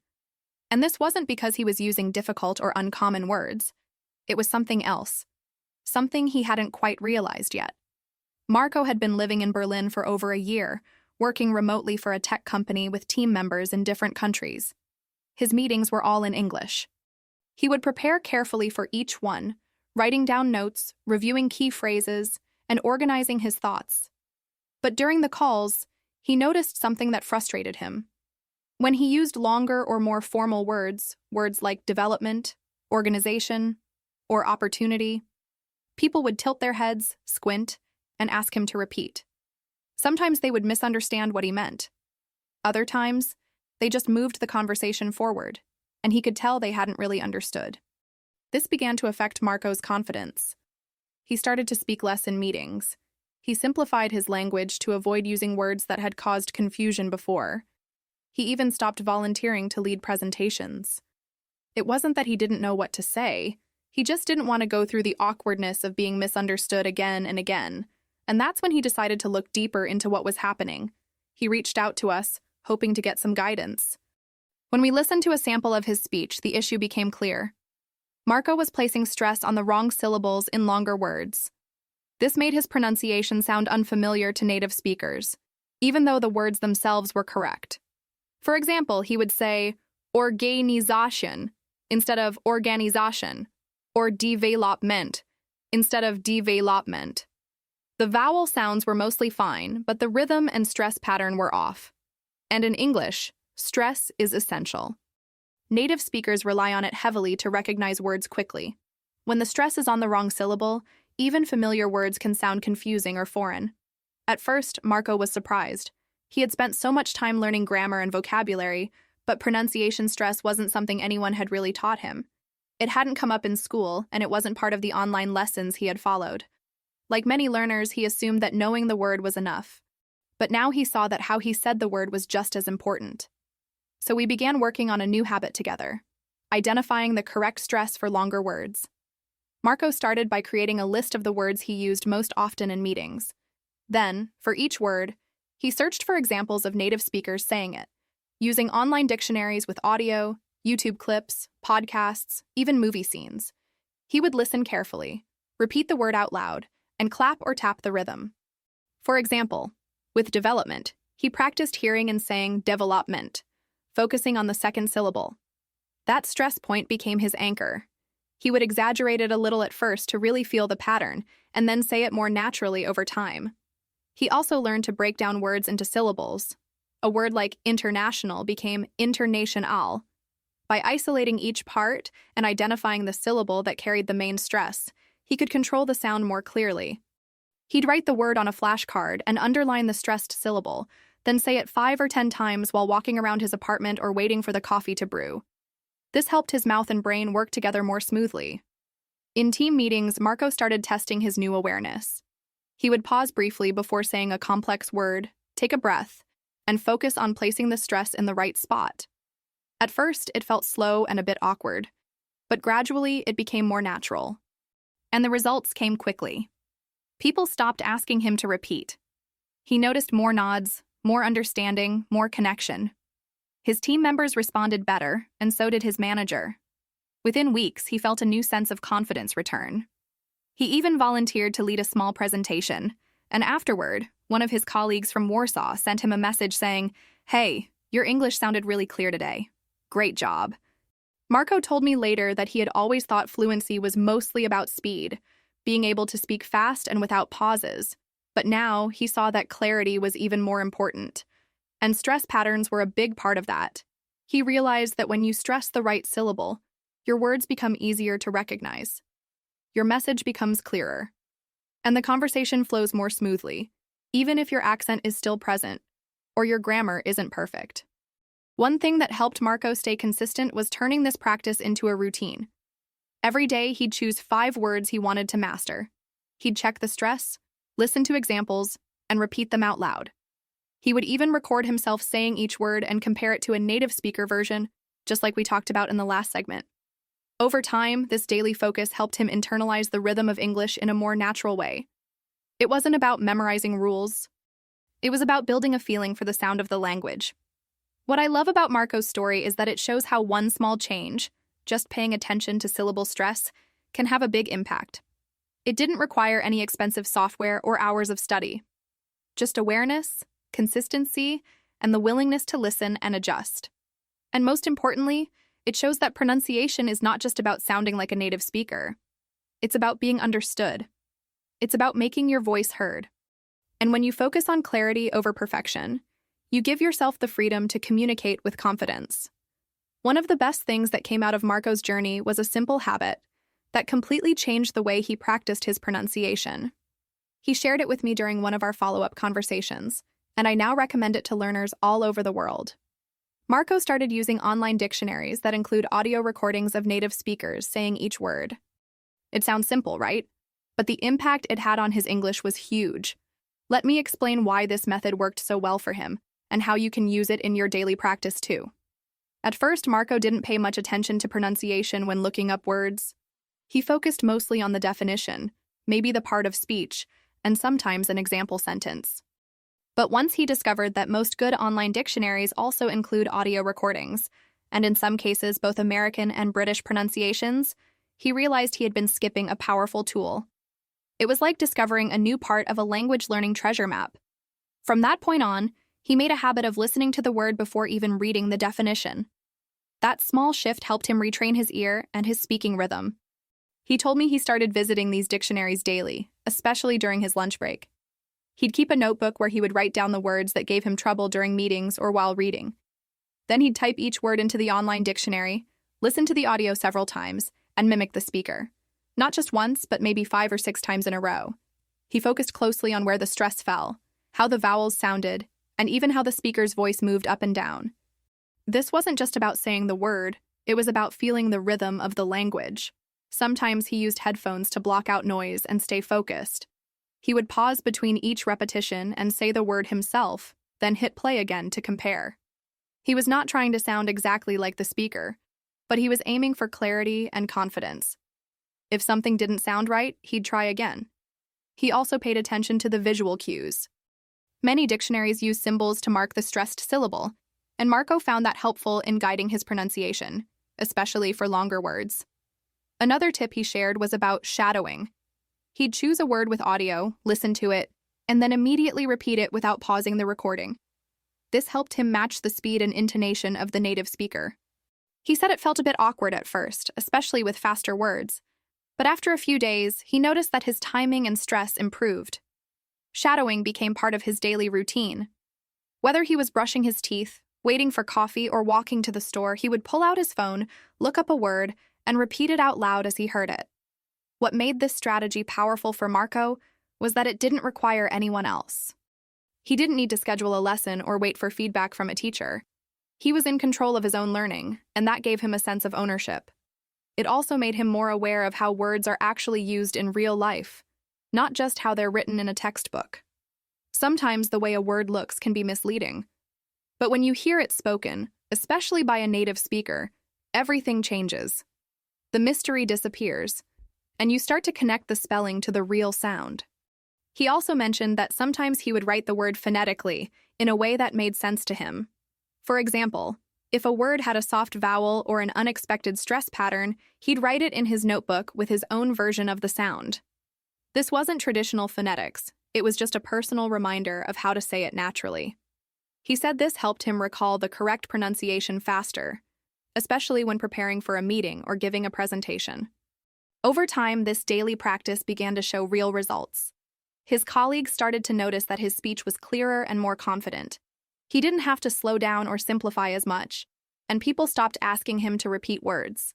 And this wasn't because he was using difficult or uncommon words. It was something else. Something he hadn't quite realized yet. Marco had been living in Berlin for over a year, working remotely for a tech company with team members in different countries. His meetings were all in English. He would prepare carefully for each one, writing down notes, reviewing key phrases, and organizing his thoughts. But during the calls, he noticed something that frustrated him. When he used longer or more formal words like development, organization, or opportunity, people would tilt their heads, squint, and ask him to repeat. Sometimes they would misunderstand what he meant. Other times, they just moved the conversation forward, and he could tell they hadn't really understood. This began to affect Marco's confidence. He started to speak less in meetings. He simplified his language to avoid using words that had caused confusion before. He even stopped volunteering to lead presentations. It wasn't that he didn't know what to say, he just didn't want to go through the awkwardness of being misunderstood again and again. And that's when he decided to look deeper into what was happening. He reached out to us, hoping to get some guidance. When we listened to a sample of his speech, the issue became clear. Marco was placing stress on the wrong syllables in longer words. This made his pronunciation sound unfamiliar to native speakers, even though the words themselves were correct. For example, he would say organization instead of organization, or development instead of development. The vowel sounds were mostly fine, but the rhythm and stress pattern were off. And in English, stress is essential. Native speakers rely on it heavily to recognize words quickly. When the stress is on the wrong syllable, even familiar words can sound confusing or foreign. At first, Marco was surprised. He had spent so much time learning grammar and vocabulary, but pronunciation stress wasn't something anyone had really taught him. It hadn't come up in school, and it wasn't part of the online lessons he had followed. Like many learners, he assumed that knowing the word was enough. But now he saw that how he said the word was just as important. So we began working on a new habit together, identifying the correct stress for longer words. Marco started by creating a list of the words he used most often in meetings. Then, for each word, he searched for examples of native speakers saying it, using online dictionaries with audio, YouTube clips, podcasts, even movie scenes. He would listen carefully, repeat the word out loud, and clap or tap the rhythm. For example, with development, he practiced hearing and saying development, focusing on the second syllable. That stress point became his anchor. He would exaggerate it a little at first to really feel the pattern, and then say it more naturally over time. He also learned to break down words into syllables. A word like international became international. By isolating each part and identifying the syllable that carried the main stress, he could control the sound more clearly. He'd write the word on a flashcard and underline the stressed syllable, then say it 5 or 10 times while walking around his apartment or waiting for the coffee to brew. This helped his mouth and brain work together more smoothly. In team meetings, Marco started testing his new awareness. He would pause briefly before saying a complex word, take a breath, and focus on placing the stress in the right spot. At first, it felt slow and a bit awkward, but gradually it became more natural. And the results came quickly. People stopped asking him to repeat. He noticed more nods, more understanding, more connection. His team members responded better, and so did his manager. Within weeks, he felt a new sense of confidence return. He even volunteered to lead a small presentation, and afterward, one of his colleagues from Warsaw sent him a message saying, "Hey, your English sounded really clear today. Great job." Marco told me later that he had always thought fluency was mostly about speed, being able to speak fast and without pauses, but now he saw that clarity was even more important. And stress patterns were a big part of that. He realized that when you stress the right syllable, your words become easier to recognize. Your message becomes clearer. And the conversation flows more smoothly, even if your accent is still present or your grammar isn't perfect. One thing that helped Marco stay consistent was turning this practice into a routine. Every day, he'd choose 5 words he wanted to master. He'd check the stress, listen to examples, and repeat them out loud. He would even record himself saying each word and compare it to a native speaker version, just like we talked about in the last segment. Over time, this daily focus helped him internalize the rhythm of English in a more natural way. It wasn't about memorizing rules. It was about building a feeling for the sound of the language. What I love about Marco's story is that it shows how one small change, just paying attention to syllable stress, can have a big impact. It didn't require any expensive software or hours of study. Just awareness, consistency, and the willingness to listen and adjust. And most importantly, it shows that pronunciation is not just about sounding like a native speaker. It's about being understood. It's about making your voice heard. And when you focus on clarity over perfection, you give yourself the freedom to communicate with confidence. One of the best things that came out of Marco's journey was a simple habit that completely changed the way he practiced his pronunciation. He shared it with me during one of our follow-up conversations, and I now recommend it to learners all over the world. Marco started using online dictionaries that include audio recordings of native speakers saying each word. It sounds simple, right? But the impact it had on his English was huge. Let me explain why this method worked so well for him and how you can use it in your daily practice too. At first, Marco didn't pay much attention to pronunciation when looking up words. He focused mostly on the definition, maybe the part of speech, and sometimes an example sentence. But once he discovered that most good online dictionaries also include audio recordings, and in some cases both American and British pronunciations, he realized he had been skipping a powerful tool. It was like discovering a new part of a language learning treasure map. From that point on, he made a habit of listening to the word before even reading the definition. That small shift helped him retrain his ear and his speaking rhythm. He told me he started visiting these dictionaries daily, especially during his lunch break. He'd keep a notebook where he would write down the words that gave him trouble during meetings or while reading. Then he'd type each word into the online dictionary, listen to the audio several times, and mimic the speaker. Not just once, but maybe 5 or 6 times in a row. He focused closely on where the stress fell, how the vowels sounded, and even how the speaker's voice moved up and down. This wasn't just about saying the word, it was about feeling the rhythm of the language. Sometimes he used headphones to block out noise and stay focused. He would pause between each repetition and say the word himself, then hit play again to compare. He was not trying to sound exactly like the speaker, but he was aiming for clarity and confidence. If something didn't sound right, he'd try again. He also paid attention to the visual cues. Many dictionaries use symbols to mark the stressed syllable, and Marco found that helpful in guiding his pronunciation, especially for longer words. Another tip he shared was about shadowing. He'd choose a word with audio, listen to it, and then immediately repeat it without pausing the recording. This helped him match the speed and intonation of the native speaker. He said it felt a bit awkward at first, especially with faster words, but after a few days, he noticed that his timing and stress improved. Shadowing became part of his daily routine. Whether he was brushing his teeth, waiting for coffee, or walking to the store, he would pull out his phone, look up a word, and repeat it out loud as he heard it. What made this strategy powerful for Marco was that it didn't require anyone else. He didn't need to schedule a lesson or wait for feedback from a teacher. He was in control of his own learning, and that gave him a sense of ownership. It also made him more aware of how words are actually used in real life, not just how they're written in a textbook. Sometimes the way a word looks can be misleading, but when you hear it spoken, especially by a native speaker, everything changes. The mystery disappears, and you start to connect the spelling to the real sound. He also mentioned that sometimes he would write the word phonetically in a way that made sense to him. For example, if a word had a soft vowel or an unexpected stress pattern, he'd write it in his notebook with his own version of the sound. This wasn't traditional phonetics, it was just a personal reminder of how to say it naturally. He said this helped him recall the correct pronunciation faster, especially when preparing for a meeting or giving a presentation. Over time, this daily practice began to show real results. His colleagues started to notice that his speech was clearer and more confident. He didn't have to slow down or simplify as much, and people stopped asking him to repeat words.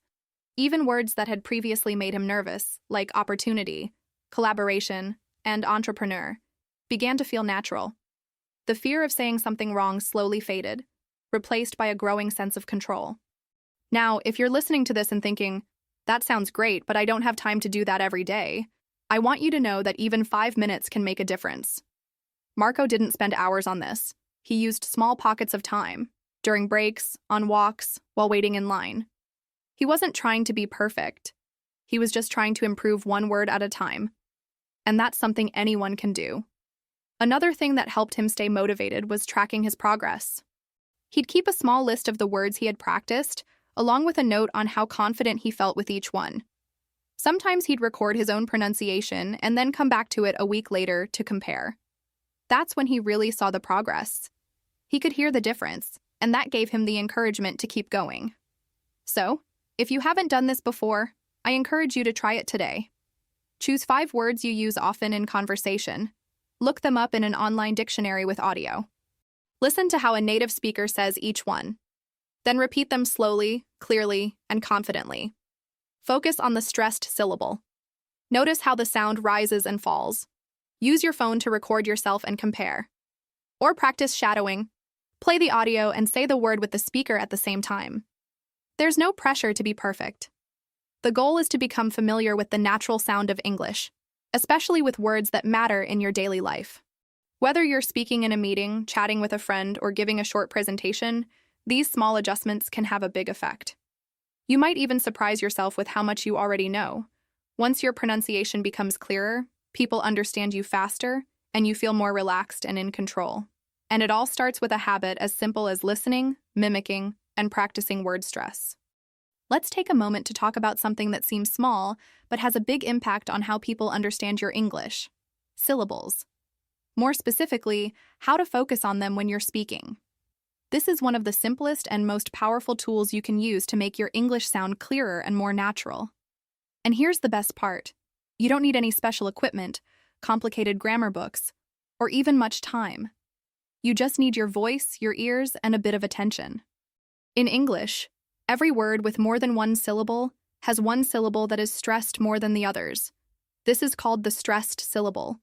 Even words that had previously made him nervous, like opportunity, collaboration, and entrepreneur, began to feel natural. The fear of saying something wrong slowly faded, replaced by a growing sense of control. Now, if you're listening to this and thinking, "That sounds great, but I don't have time to do that every day," I want you to know that even 5 minutes can make a difference. Marco didn't spend hours on this. He used small pockets of time, during breaks, on walks, while waiting in line. He wasn't trying to be perfect. He was just trying to improve one word at a time. And that's something anyone can do. Another thing that helped him stay motivated was tracking his progress. He'd keep a small list of the words he had practiced, along with a note on how confident he felt with each one. Sometimes he'd record his own pronunciation and then come back to it a week later to compare. That's when he really saw the progress. He could hear the difference, and that gave him the encouragement to keep going. So, if you haven't done this before, I encourage you to try it today. Choose 5 words you use often in conversation. Look them up in an online dictionary with audio. Listen to how a native speaker says each one. Then repeat them slowly, clearly, and confidently. Focus on the stressed syllable. Notice how the sound rises and falls. Use your phone to record yourself and compare. Or practice shadowing. Play the audio and say the word with the speaker at the same time. There's no pressure to be perfect. The goal is to become familiar with the natural sound of English, especially with words that matter in your daily life. Whether you're speaking in a meeting, chatting with a friend, or giving a short presentation, these small adjustments can have a big effect. You might even surprise yourself with how much you already know. Once your pronunciation becomes clearer, people understand you faster, and you feel more relaxed and in control. And it all starts with a habit as simple as listening, mimicking, and practicing word stress. Let's take a moment to talk about something that seems small, but has a big impact on how people understand your English: syllables. More specifically, how to focus on them when you're speaking. This is one of the simplest and most powerful tools you can use to make your English sound clearer and more natural. And here's the best part. You don't need any special equipment, complicated grammar books, or even much time. You just need your voice, your ears, and a bit of attention. In English, every word with more than one syllable has one syllable that is stressed more than the others. This is called the stressed syllable.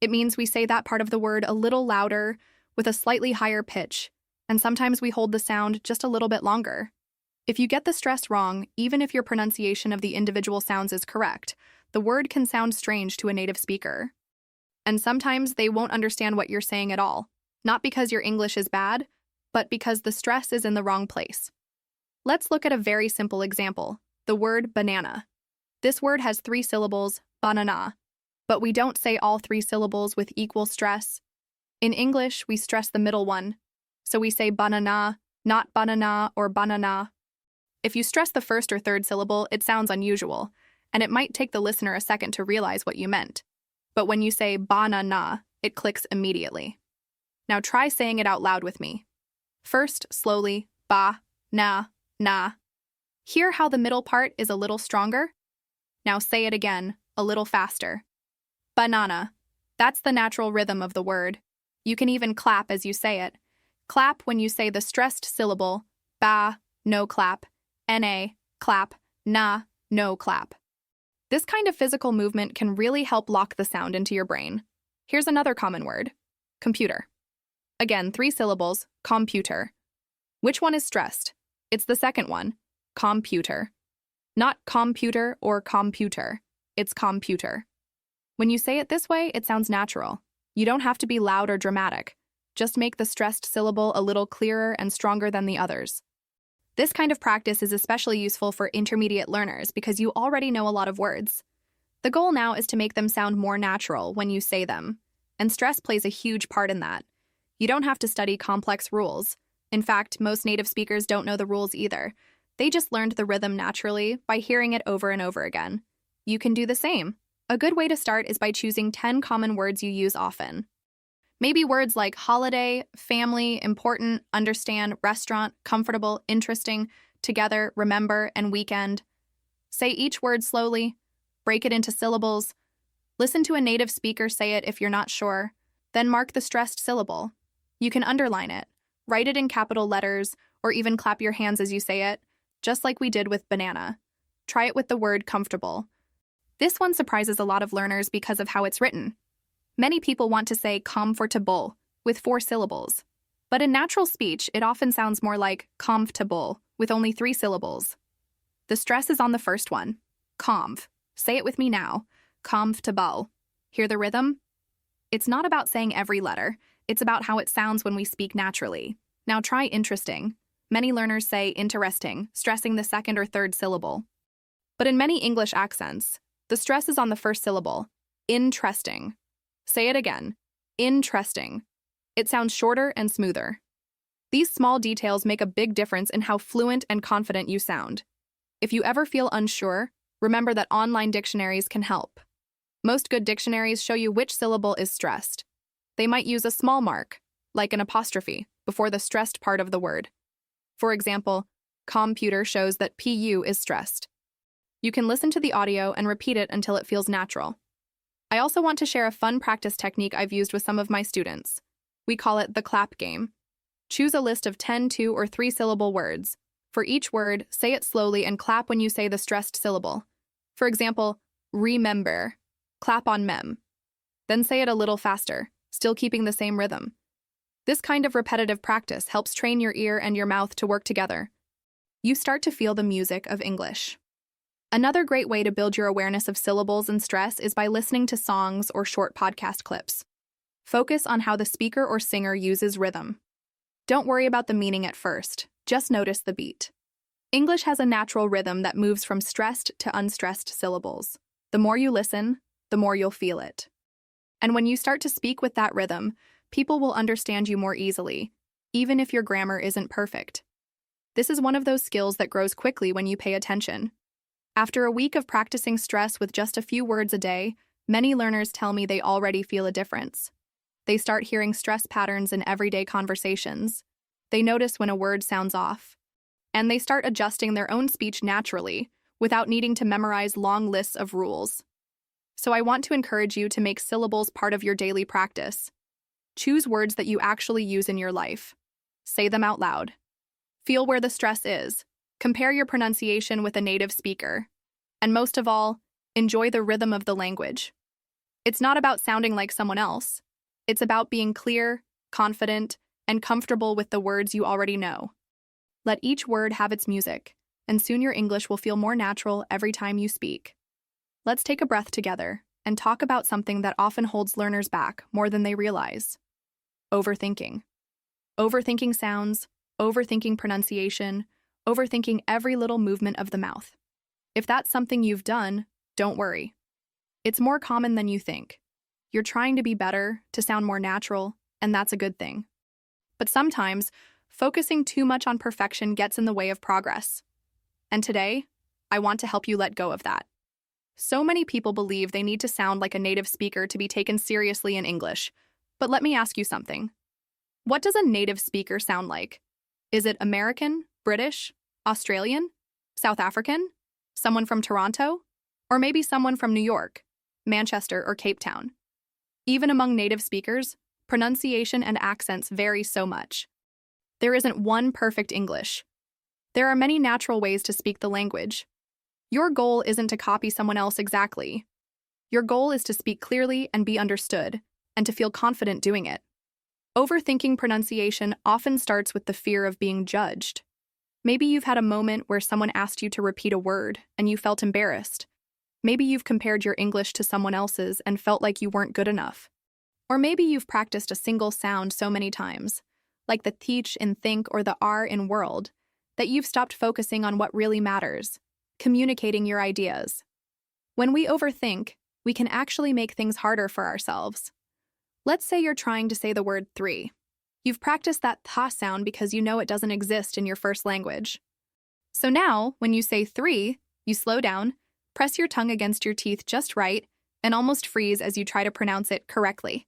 It means we say that part of the word a little louder, with a slightly higher pitch, and sometimes we hold the sound just a little bit longer. If you get the stress wrong, even if your pronunciation of the individual sounds is correct, the word can sound strange to a native speaker. And sometimes they won't understand what you're saying at all, not because your English is bad, but because the stress is in the wrong place. Let's look at a very simple example, the word banana. This word has 3 syllables, banana, but we don't say all 3 syllables with equal stress. In English, we stress the middle one, so we say banana, not banana or banana. If you stress the first or third syllable, it sounds unusual, and it might take the listener a second to realize what you meant. But when you say banana, it clicks immediately. Now try saying it out loud with me. First, slowly, ba, na, na. Hear how the middle part is a little stronger? Now say it again, a little faster. Banana. That's the natural rhythm of the word. You can even clap as you say it. Clap when you say the stressed syllable, ba, no clap, na, clap, na, no clap. This kind of physical movement can really help lock the sound into your brain. Here's another common word, computer. Again, 3 syllables, computer. Which one is stressed? It's the second one, computer. Not computer or computer, it's computer. When you say it this way, it sounds natural. You don't have to be loud or dramatic. Just make the stressed syllable a little clearer and stronger than the others. This kind of practice is especially useful for intermediate learners because you already know a lot of words. The goal now is to make them sound more natural when you say them, and stress plays a huge part in that. You don't have to study complex rules. In fact, most native speakers don't know the rules either. They just learned the rhythm naturally by hearing it over and over again. You can do the same. A good way to start is by choosing 10 common words you use often. Maybe words like holiday, family, important, understand, restaurant, comfortable, interesting, together, remember, and weekend. Say each word slowly. Break it into syllables. Listen to a native speaker say it if you're not sure. Then mark the stressed syllable. You can underline it, write it in capital letters, or even clap your hands as you say it, just like we did with banana. Try it with the word comfortable. This one surprises a lot of learners because of how it's written. Many people want to say comfortable with 4 syllables. But in natural speech, it often sounds more like comfortable with only 3 syllables. The stress is on the first one, comf. Say it with me now, comfortable. Hear the rhythm? It's not about saying every letter. It's about how it sounds when we speak naturally. Now try interesting. Many learners say interesting, stressing the second or third syllable. But in many English accents, the stress is on the first syllable, interesting. Say it again, interesting. It sounds shorter and smoother. These small details make a big difference in how fluent and confident you sound. If you ever feel unsure, remember that online dictionaries can help. Most good dictionaries show you which syllable is stressed. They might use a small mark, like an apostrophe, before the stressed part of the word. For example, computer shows that PU is stressed. You can listen to the audio and repeat it until it feels natural. I also want to share a fun practice technique I've used with some of my students. We call it the clap game. Choose a list of 10 2 or 3 syllable words. For each word, say it slowly and clap when you say the stressed syllable. For example, remember. Clap on mem. Then say it a little faster, still keeping the same rhythm. This kind of repetitive practice helps train your ear and your mouth to work together. You start to feel the music of English. Another great way to build your awareness of syllables and stress is by listening to songs or short podcast clips. Focus on how the speaker or singer uses rhythm. Don't worry about the meaning at first, just notice the beat. English has a natural rhythm that moves from stressed to unstressed syllables. The more you listen, the more you'll feel it. And when you start to speak with that rhythm, people will understand you more easily, even if your grammar isn't perfect. This is one of those skills that grows quickly when you pay attention. After a week of practicing stress with just a few words a day, many learners tell me they already feel a difference. They start hearing stress patterns in everyday conversations. They notice when a word sounds off. And they start adjusting their own speech naturally, without needing to memorize long lists of rules. So I want to encourage you to make syllables part of your daily practice. Choose words that you actually use in your life. Say them out loud. Feel where the stress is. Compare your pronunciation with a native speaker. And most of all, enjoy the rhythm of the language. It's not about sounding like someone else. It's about being clear, confident, and comfortable with the words you already know. Let each word have its music, and soon your English will feel more natural every time you speak. Let's take a breath together and talk about something that often holds learners back more than they realize. Overthinking. Overthinking sounds, overthinking pronunciation, overthinking every little movement of the mouth. If that's something you've done, don't worry. It's more common than you think. You're trying to be better, to sound more natural, and that's a good thing. But sometimes, focusing too much on perfection gets in the way of progress. And today, I want to help you let go of that. So many people believe they need to sound like a native speaker to be taken seriously in English. But let me ask you something. What does a native speaker sound like? Is it American, British, Australian, South African, someone from Toronto, or maybe someone from New York, Manchester, or Cape Town? Even among native speakers, pronunciation and accents vary so much. There isn't one perfect English. There are many natural ways to speak the language. Your goal isn't to copy someone else exactly. Your goal is to speak clearly and be understood, and to feel confident doing it. Overthinking pronunciation often starts with the fear of being judged. Maybe you've had a moment where someone asked you to repeat a word and you felt embarrassed. Maybe you've compared your English to someone else's and felt like you weren't good enough. Or maybe you've practiced a single sound so many times, like the th in think or the r in world, that you've stopped focusing on what really matters, communicating your ideas. When we overthink, we can actually make things harder for ourselves. Let's say you're trying to say the word 3. You've practiced that th sound because you know it doesn't exist in your first language. So now, when you say 3, you slow down, press your tongue against your teeth just right, and almost freeze as you try to pronounce it correctly.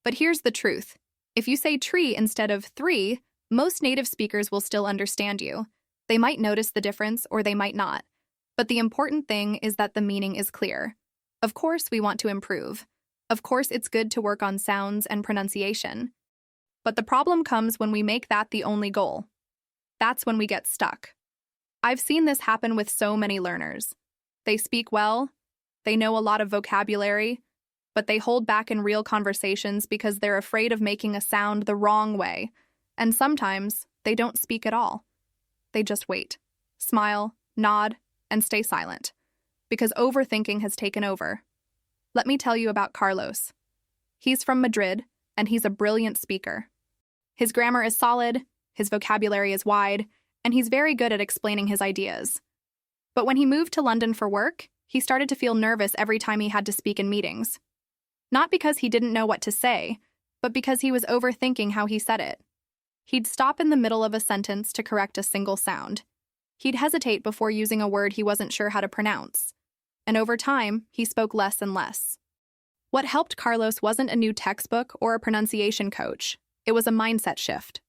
But here's the truth. If you say tree instead of 3, most native speakers will still understand you. They might notice the difference or they might not. But the important thing is that the meaning is clear. Of course, we want to improve. Of course, it's good to work on sounds and pronunciation. But the problem comes when we make that the only goal. That's when we get stuck. I've seen this happen with so many learners. They speak well, they know a lot of vocabulary, but they hold back in real conversations because they're afraid of making a sound the wrong way. And sometimes, they don't speak at all. They just wait, smile, nod, and stay silent, because overthinking has taken over. Let me tell you about Carlos. He's from Madrid, and he's a brilliant speaker. His grammar is solid, his vocabulary is wide, and he's very good at explaining his ideas. But when he moved to London for work, he started to feel nervous every time he had to speak in meetings. Not because he didn't know what to say, but because he was overthinking how he said it. He'd stop in the middle of a sentence to correct a single sound. He'd hesitate before using a word he wasn't sure how to pronounce. And over time, he spoke less and less. What helped Carlos wasn't a new textbook or a pronunciation coach. It was a mindset shift.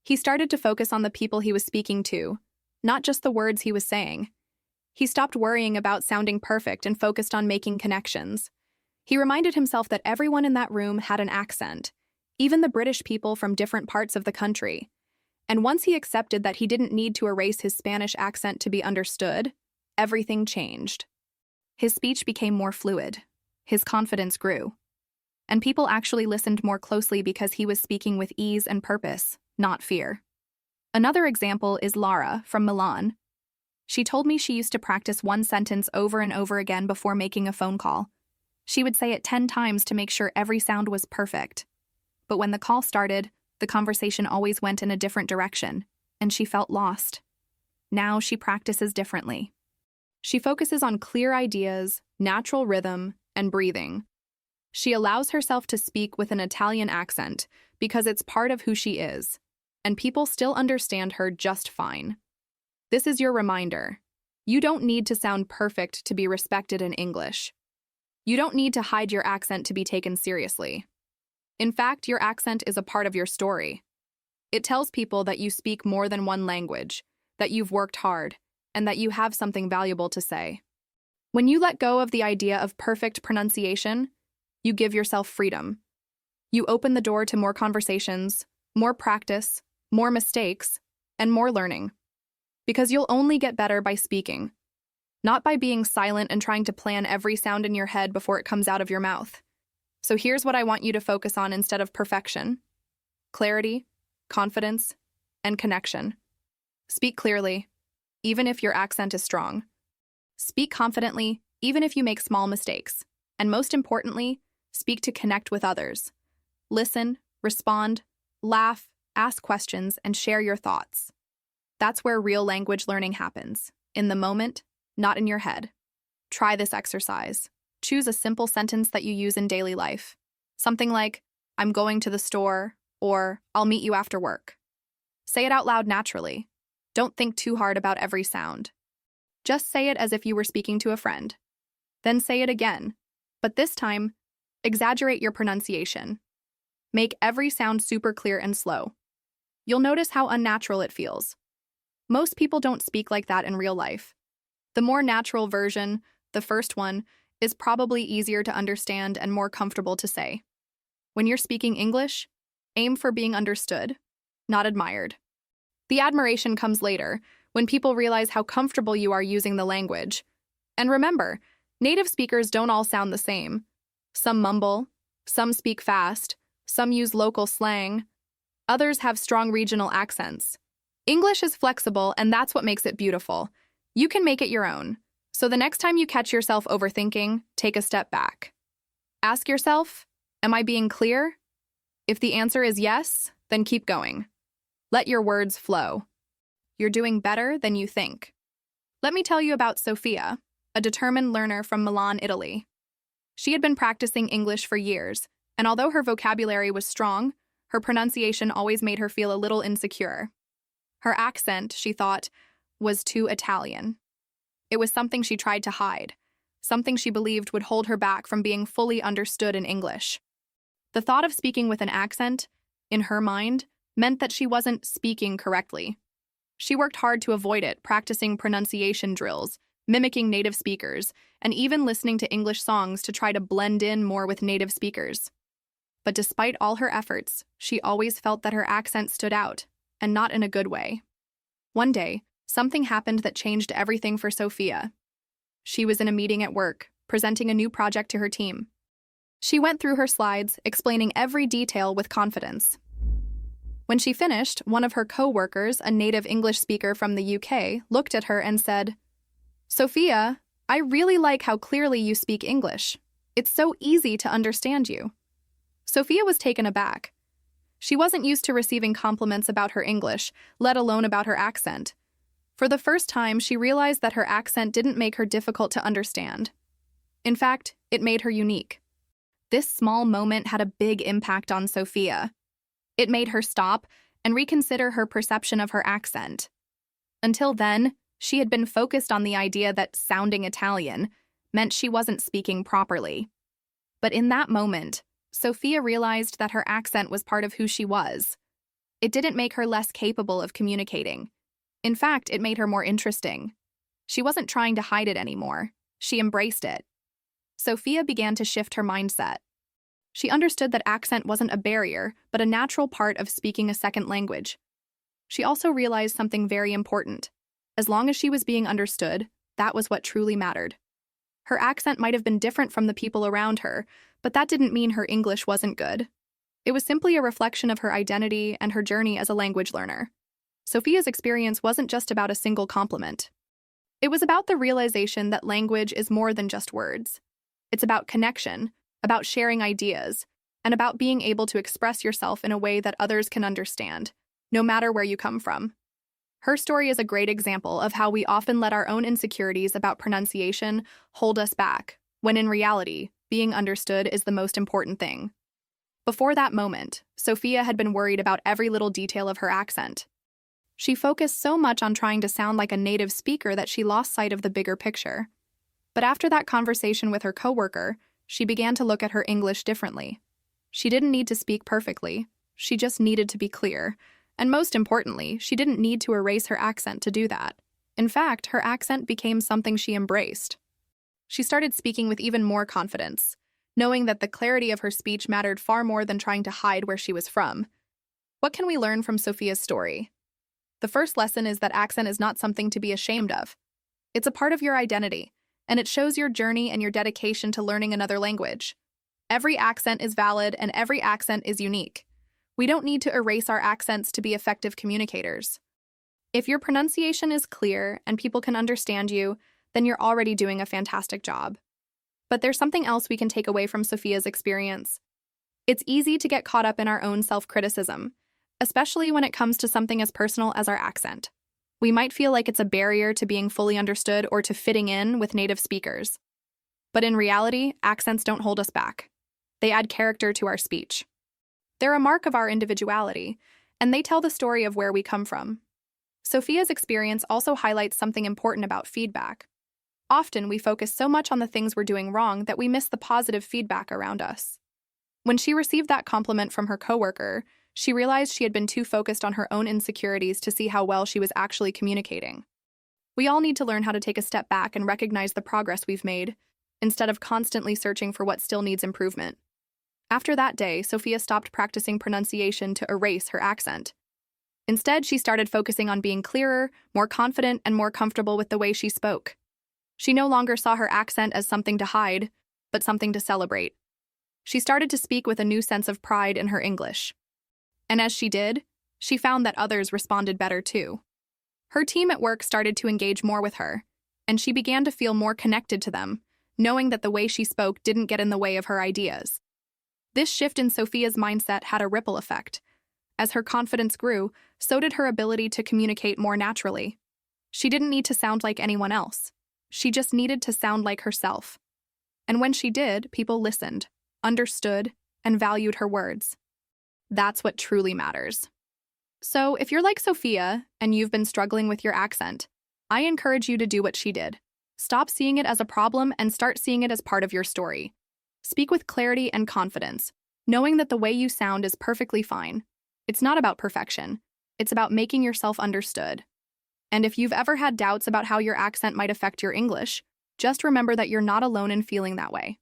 He started to focus on the people he was speaking to, not just the words he was saying. He stopped worrying about sounding perfect and focused on making connections. He reminded himself that everyone in that room had an accent, even the British people from different parts of the country. And once he accepted that he didn't need to erase his Spanish accent to be understood, everything changed. His speech became more fluid. His confidence grew. And people actually listened more closely because he was speaking with ease and purpose, not fear. Another example is Lara from Milan. She told me she used to practice one sentence over and over again before making a phone call. She would say it 10 times to make sure every sound was perfect. But when the call started, the conversation always went in a different direction, and she felt lost. Now she practices differently. She focuses on clear ideas, natural rhythm, and breathing. She allows herself to speak with an Italian accent because it's part of who she is, and people still understand her just fine. This is your reminder. You don't need to sound perfect to be respected in English. You don't need to hide your accent to be taken seriously. In fact, your accent is a part of your story. It tells people that you speak more than one language, that you've worked hard, and that you have something valuable to say. When you let go of the idea of perfect pronunciation, you give yourself freedom. You open the door to more conversations, more practice, more mistakes, and more learning. Because you'll only get better by speaking, not by being silent and trying to plan every sound in your head before it comes out of your mouth. So here's what I want you to focus on instead of perfection: clarity, confidence, and connection. Speak clearly, even if your accent is strong. Speak confidently, even if you make small mistakes. And most importantly, speak to connect with others. Listen, respond, laugh, ask questions, and share your thoughts. That's where real language learning happens, in the moment, not in your head. Try this exercise. Choose a simple sentence that you use in daily life. Something like, "I'm going to the store," or "I'll meet you after work." Say it out loud naturally. Don't think too hard about every sound. Just say it as if you were speaking to a friend. Then say it again, but this time, exaggerate your pronunciation. Make every sound super clear and slow. You'll notice how unnatural it feels. Most people don't speak like that in real life. The more natural version, the first one, is probably easier to understand and more comfortable to say. When you're speaking English, aim for being understood, not admired. The admiration comes later, when people realize how comfortable you are using the language. And remember, native speakers don't all sound the same. Some mumble, some speak fast, some use local slang, others have strong regional accents. English is flexible, and that's what makes it beautiful. You can make it your own. So the next time you catch yourself overthinking, take a step back. Ask yourself, am I being clear? If the answer is yes, then keep going. Let your words flow. You're doing better than you think. Let me tell you about Sofia, a determined learner from Milan, Italy. She had been practicing English for years, and although her vocabulary was strong, her pronunciation always made her feel a little insecure. Her accent, she thought, was too Italian. It was something she tried to hide, something she believed would hold her back from being fully understood in English. The thought of speaking with an accent, in her mind, meant that she wasn't speaking correctly. She worked hard to avoid it, practicing pronunciation drills, mimicking native speakers, and even listening to English songs to try to blend in more with native speakers. But despite all her efforts, she always felt that her accent stood out, and not in a good way. One day, something happened that changed everything for Sofia. She was in a meeting at work, presenting a new project to her team. She went through her slides, explaining every detail with confidence. When she finished, one of her co-workers, a native English speaker from the UK, looked at her and said, "Sofia, I really like how clearly you speak English. It's so easy to understand you." Sofia was taken aback. She wasn't used to receiving compliments about her English, let alone about her accent. For the first time, she realized that her accent didn't make her difficult to understand. In fact, it made her unique. This small moment had a big impact on Sofia. It made her stop and reconsider her perception of her accent. Until then, she had been focused on the idea that sounding Italian meant she wasn't speaking properly. But in that moment, Sofia realized that her accent was part of who she was. It didn't make her less capable of communicating. In fact, it made her more interesting. She wasn't trying to hide it anymore. She embraced it. Sophia began to shift her mindset. She understood that accent wasn't a barrier, but a natural part of speaking a second language. She also realized something very important. As long as she was being understood, that was what truly mattered. Her accent might have been different from the people around her, but that didn't mean her English wasn't good. It was simply a reflection of her identity and her journey as a language learner. Sophia's experience wasn't just about a single compliment. It was about the realization that language is more than just words. It's about connection, about sharing ideas, and about being able to express yourself in a way that others can understand, no matter where you come from. Her story is a great example of how we often let our own insecurities about pronunciation hold us back, when in reality, being understood is the most important thing. Before that moment, Sophia had been worried about every little detail of her accent. She focused so much on trying to sound like a native speaker that she lost sight of the bigger picture. But after that conversation with her coworker, she began to look at her English differently. She didn't need to speak perfectly, she just needed to be clear. And most importantly, she didn't need to erase her accent to do that. In fact, her accent became something she embraced. She started speaking with even more confidence, knowing that the clarity of her speech mattered far more than trying to hide where she was from. What can we learn from Sophia's story? The first lesson is that accent is not something to be ashamed of. It's a part of your identity, and it shows your journey and your dedication to learning another language. Every accent is valid and every accent is unique. We don't need to erase our accents to be effective communicators. If your pronunciation is clear and people can understand you, then you're already doing a fantastic job. But there's something else we can take away from Sophia's experience. It's easy to get caught up in our own self-criticism, especially when it comes to something as personal as our accent. We might feel like it's a barrier to being fully understood or to fitting in with native speakers. But in reality, accents don't hold us back. They add character to our speech. They're a mark of our individuality, and they tell the story of where we come from. Sophia's experience also highlights something important about feedback. Often we focus so much on the things we're doing wrong that we miss the positive feedback around us. When she received that compliment from her coworker, she realized she had been too focused on her own insecurities to see how well she was actually communicating. We all need to learn how to take a step back and recognize the progress we've made, instead of constantly searching for what still needs improvement. After that day, Sophia stopped practicing pronunciation to erase her accent. Instead, she started focusing on being clearer, more confident, and more comfortable with the way she spoke. She no longer saw her accent as something to hide, but something to celebrate. She started to speak with a new sense of pride in her English. And as she did, she found that others responded better too. Her team at work started to engage more with her, and she began to feel more connected to them, knowing that the way she spoke didn't get in the way of her ideas. This shift in Sophia's mindset had a ripple effect. As her confidence grew, so did her ability to communicate more naturally. She didn't need to sound like anyone else. She just needed to sound like herself. And when she did, people listened, understood, and valued her words. That's what truly matters. So, if you're like Sophia and you've been struggling with your accent, I encourage you to do what she did. Stop seeing it as a problem and start seeing it as part of your story. Speak with clarity and confidence, knowing that the way you sound is perfectly fine. It's not about perfection. It's about making yourself understood. And if you've ever had doubts about how your accent might affect your English, just remember that you're not alone in feeling that way.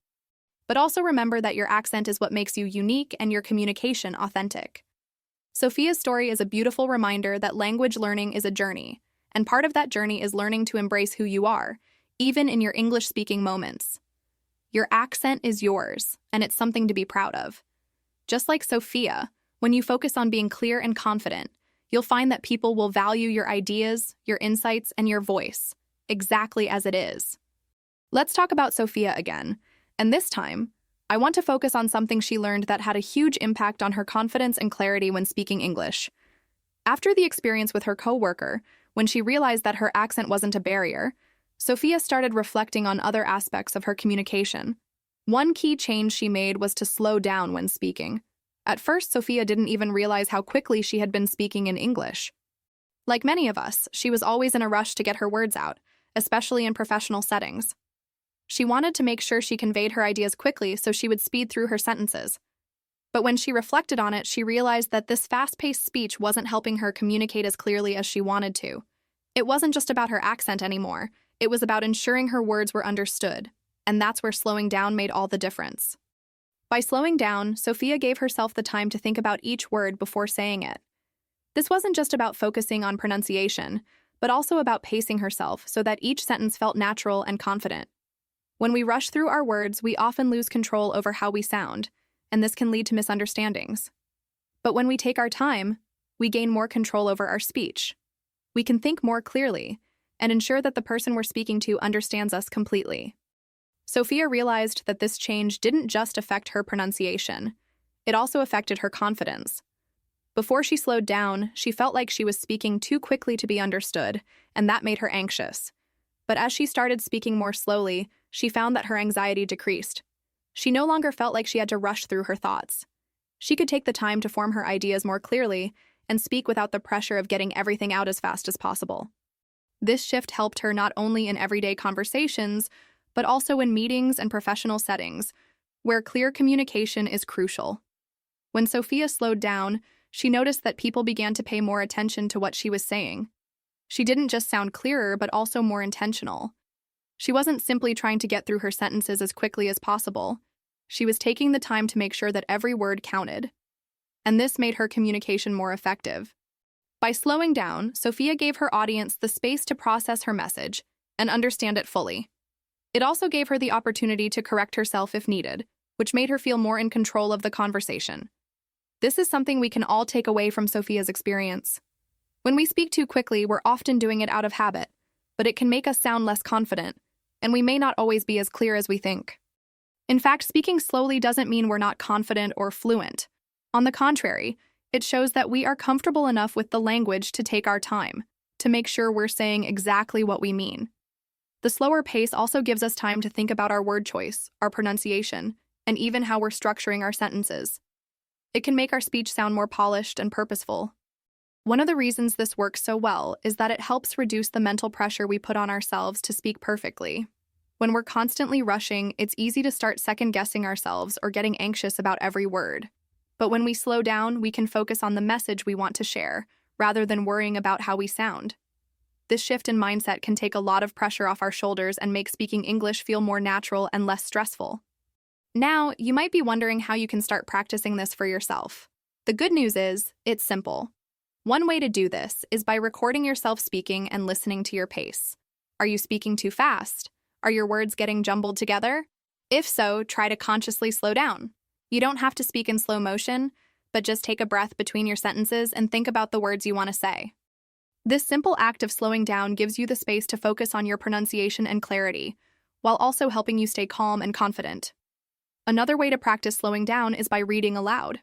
But also remember that your accent is what makes you unique and your communication authentic. Sophia's story is a beautiful reminder that language learning is a journey, and part of that journey is learning to embrace who you are, even in your English-speaking moments. Your accent is yours, and it's something to be proud of. Just like Sophia, when you focus on being clear and confident, you'll find that people will value your ideas, your insights, and your voice, exactly as it is. Let's talk about Sophia again, and this time, I want to focus on something she learned that had a huge impact on her confidence and clarity when speaking English. After the experience with her coworker, when she realized that her accent wasn't a barrier, Sophia started reflecting on other aspects of her communication. One key change she made was to slow down when speaking. At first, Sophia didn't even realize how quickly she had been speaking in English. Like many of us, she was always in a rush to get her words out, especially in professional settings. She wanted to make sure she conveyed her ideas quickly so she would speed through her sentences. But when she reflected on it, she realized that this fast-paced speech wasn't helping her communicate as clearly as she wanted to. It wasn't just about her accent anymore. It was about ensuring her words were understood. and that's where slowing down made all the difference. By slowing down, Sophia gave herself the time to think about each word before saying it. This wasn't just about focusing on pronunciation, but also about pacing herself so that each sentence felt natural and confident. When we rush through our words, we often lose control over how we sound, and this can lead to misunderstandings. But when we take our time, we gain more control over our speech. We can think more clearly and ensure that the person we're speaking to understands us completely. Sophia realized that this change didn't just affect her pronunciation, it also affected her confidence. Before she slowed down, she felt like she was speaking too quickly to be understood, and that made her anxious. But as she started speaking more slowly, she found that her anxiety decreased. She no longer felt like she had to rush through her thoughts. She could take the time to form her ideas more clearly and speak without the pressure of getting everything out as fast as possible. This shift helped her not only in everyday conversations, but also in meetings and professional settings, where clear communication is crucial. When Sophia slowed down, she noticed that people began to pay more attention to what she was saying. She didn't just sound clearer, but also more intentional. She wasn't simply trying to get through her sentences as quickly as possible. She was taking the time to make sure that every word counted. And this made her communication more effective. By slowing down, Sophia gave her audience the space to process her message and understand it fully. It also gave her the opportunity to correct herself if needed, which made her feel more in control of the conversation. This is something we can all take away from Sophia's experience. When we speak too quickly, we're often doing it out of habit, but it can make us sound less confident, and we may not always be as clear as we think. In fact, speaking slowly doesn't mean we're not confident or fluent. On the contrary, it shows that we are comfortable enough with the language to take our time, to make sure we're saying exactly what we mean. The slower pace also gives us time to think about our word choice, our pronunciation, and even how we're structuring our sentences. It can make our speech sound more polished and purposeful. One of the reasons this works so well is that it helps reduce the mental pressure we put on ourselves to speak perfectly. When we're constantly rushing, it's easy to start second-guessing ourselves or getting anxious about every word. But when we slow down, we can focus on the message we want to share, rather than worrying about how we sound. This shift in mindset can take a lot of pressure off our shoulders and make speaking English feel more natural and less stressful. Now, you might be wondering how you can start practicing this for yourself. The good news is, it's simple. One way to do this is by recording yourself speaking and listening to your pace. Are you speaking too fast? Are your words getting jumbled together? If so, try to consciously slow down. You don't have to speak in slow motion, but just take a breath between your sentences and think about the words you want to say. This simple act of slowing down gives you the space to focus on your pronunciation and clarity, while also helping you stay calm and confident. Another way to practice slowing down is by reading aloud.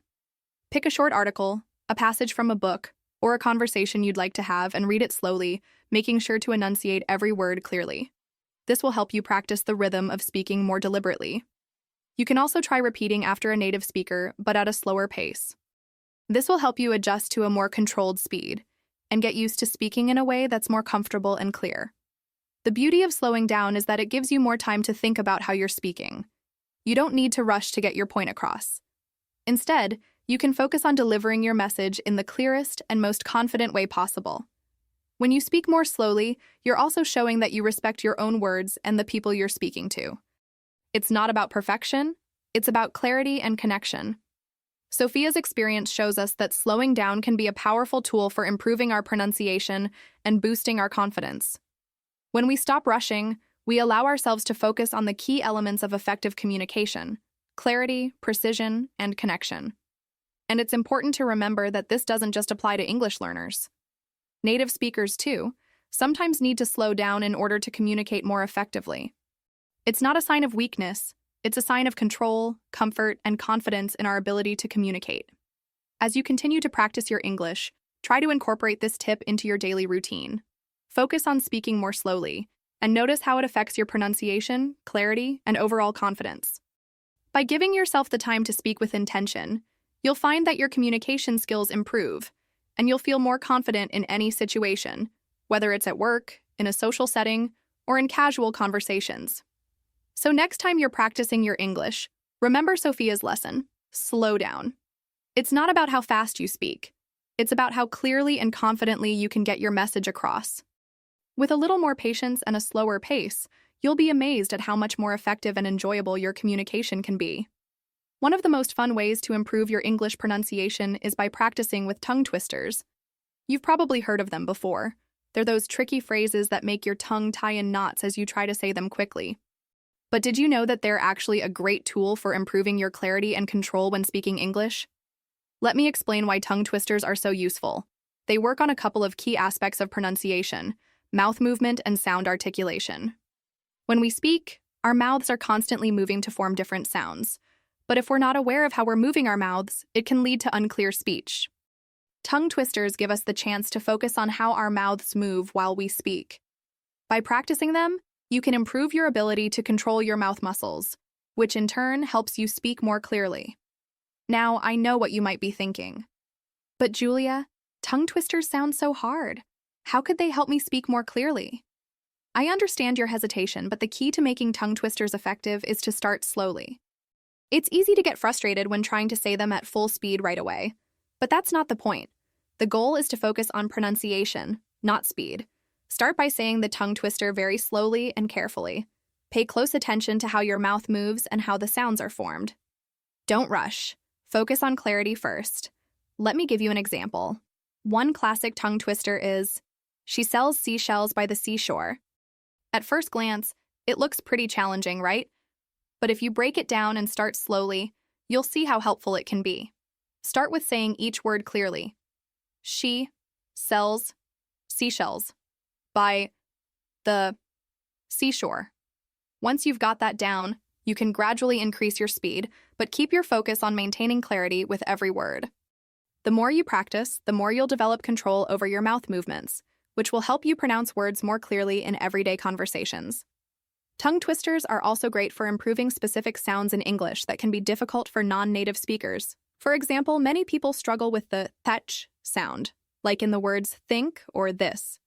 Pick a short article, a passage from a book, or a conversation you'd like to have and read it slowly, making sure to enunciate every word clearly. This will help you practice the rhythm of speaking more deliberately. You can also try repeating after a native speaker, but at a slower pace. This will help you adjust to a more controlled speed and get used to speaking in a way that's more comfortable and clear. The beauty of slowing down is that it gives you more time to think about how you're speaking. You don't need to rush to get your point across. Instead, you can focus on delivering your message in the clearest and most confident way possible. When you speak more slowly, you're also showing that you respect your own words and the people you're speaking to. It's not about perfection, it's about clarity and connection. Sophia's experience shows us that slowing down can be a powerful tool for improving our pronunciation and boosting our confidence. When we stop rushing, we allow ourselves to focus on the key elements of effective communication: clarity, precision, and connection. And it's important to remember that this doesn't just apply to English learners. Native speakers, too, sometimes need to slow down in order to communicate more effectively. It's not a sign of weakness, it's a sign of control, comfort, and confidence in our ability to communicate. As you continue to practice your English, try to incorporate this tip into your daily routine. Focus on speaking more slowly, and notice how it affects your pronunciation, clarity, and overall confidence. By giving yourself the time to speak with intention, you'll find that your communication skills improve, and you'll feel more confident in any situation, whether it's at work, in a social setting, or in casual conversations. So next time you're practicing your English, remember Sophia's lesson: slow down. It's not about how fast you speak. It's about how clearly and confidently you can get your message across. With a little more patience and a slower pace, you'll be amazed at how much more effective and enjoyable your communication can be. One of the most fun ways to improve your English pronunciation is by practicing with tongue twisters. You've probably heard of them before. They're those tricky phrases that make your tongue tie in knots as you try to say them quickly. But did you know that they're actually a great tool for improving your clarity and control when speaking English? Let me explain why tongue twisters are so useful. They work on a couple of key aspects of pronunciation: mouth movement and sound articulation. When we speak, our mouths are constantly moving to form different sounds. But if we're not aware of how we're moving our mouths, it can lead to unclear speech. Tongue twisters give us the chance to focus on how our mouths move while we speak. By practicing them, you can improve your ability to control your mouth muscles, which in turn helps you speak more clearly. Now, I know what you might be thinking. But Julia, tongue twisters sound so hard. How could they help me speak more clearly? I understand your hesitation, but the key to making tongue twisters effective is to start slowly. It's easy to get frustrated when trying to say them at full speed right away, but that's not the point. The goal is to focus on pronunciation, not speed. Start by saying the tongue twister very slowly and carefully. Pay close attention to how your mouth moves and how the sounds are formed. Don't rush. Focus on clarity first. Let me give you an example. One classic tongue twister is, "She sells seashells by the seashore." At first glance, it looks pretty challenging, right? But if you break it down and start slowly, you'll see how helpful it can be. Start with saying each word clearly. She sells seashells by the seashore. Once you've got that down, you can gradually increase your speed, but keep your focus on maintaining clarity with every word. The more you practice, the more you'll develop control over your mouth movements, which will help you pronounce words more clearly in everyday conversations. Tongue twisters are also great for improving specific sounds in English that can be difficult for non-native speakers. For example, many people struggle with the th sound, like in the words think or this.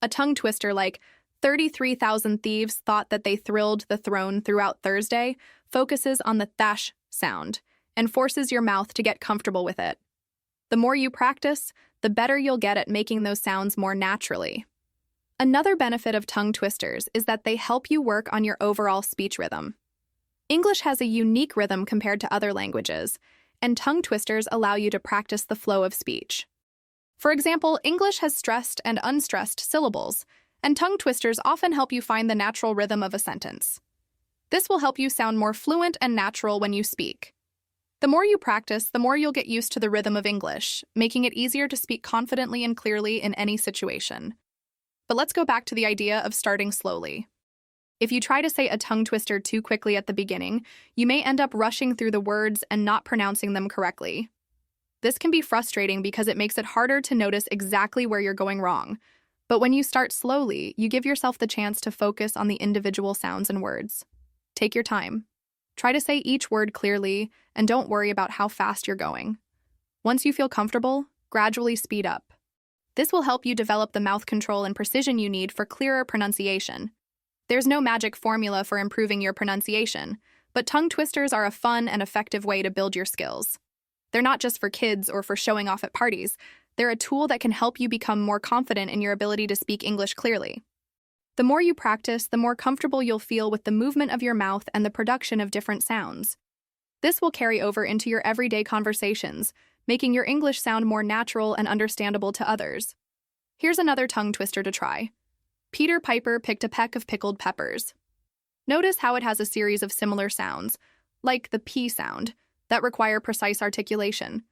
A tongue twister like 33,000 thieves thought that they thrilled the throne throughout Thursday focuses on the thash sound and forces your mouth to get comfortable with it. The more you practice, the better you'll get at making those sounds more naturally. Another benefit of tongue twisters is that they help you work on your overall speech rhythm. English has a unique rhythm compared to other languages, and tongue twisters allow you to practice the flow of speech. For example, English has stressed and unstressed syllables, and tongue twisters often help you find the natural rhythm of a sentence. This will help you sound more fluent and natural when you speak. The more you practice, the more you'll get used to the rhythm of English, making it easier to speak confidently and clearly in any situation. But let's go back to the idea of starting slowly. If you try to say a tongue twister too quickly at the beginning, you may end up rushing through the words and not pronouncing them correctly. This can be frustrating because it makes it harder to notice exactly where you're going wrong. But when you start slowly, you give yourself the chance to focus on the individual sounds and words. Take your time. Try to say each word clearly, and don't worry about how fast you're going. Once you feel comfortable, gradually speed up. This will help you develop the mouth control and precision you need for clearer pronunciation. There's no magic formula for improving your pronunciation, but tongue twisters are a fun and effective way to build your skills. They're not just for kids or for showing off at parties. They're a tool that can help you become more confident in your ability to speak English clearly. The more you practice, the more comfortable you'll feel with the movement of your mouth and the production of different sounds. This will carry over into your everyday conversations, making your English sound more natural and understandable to others. Here's another tongue twister to try. Peter Piper picked a peck of pickled peppers. Notice how it has a series of similar sounds, like the P sound, that require precise articulation.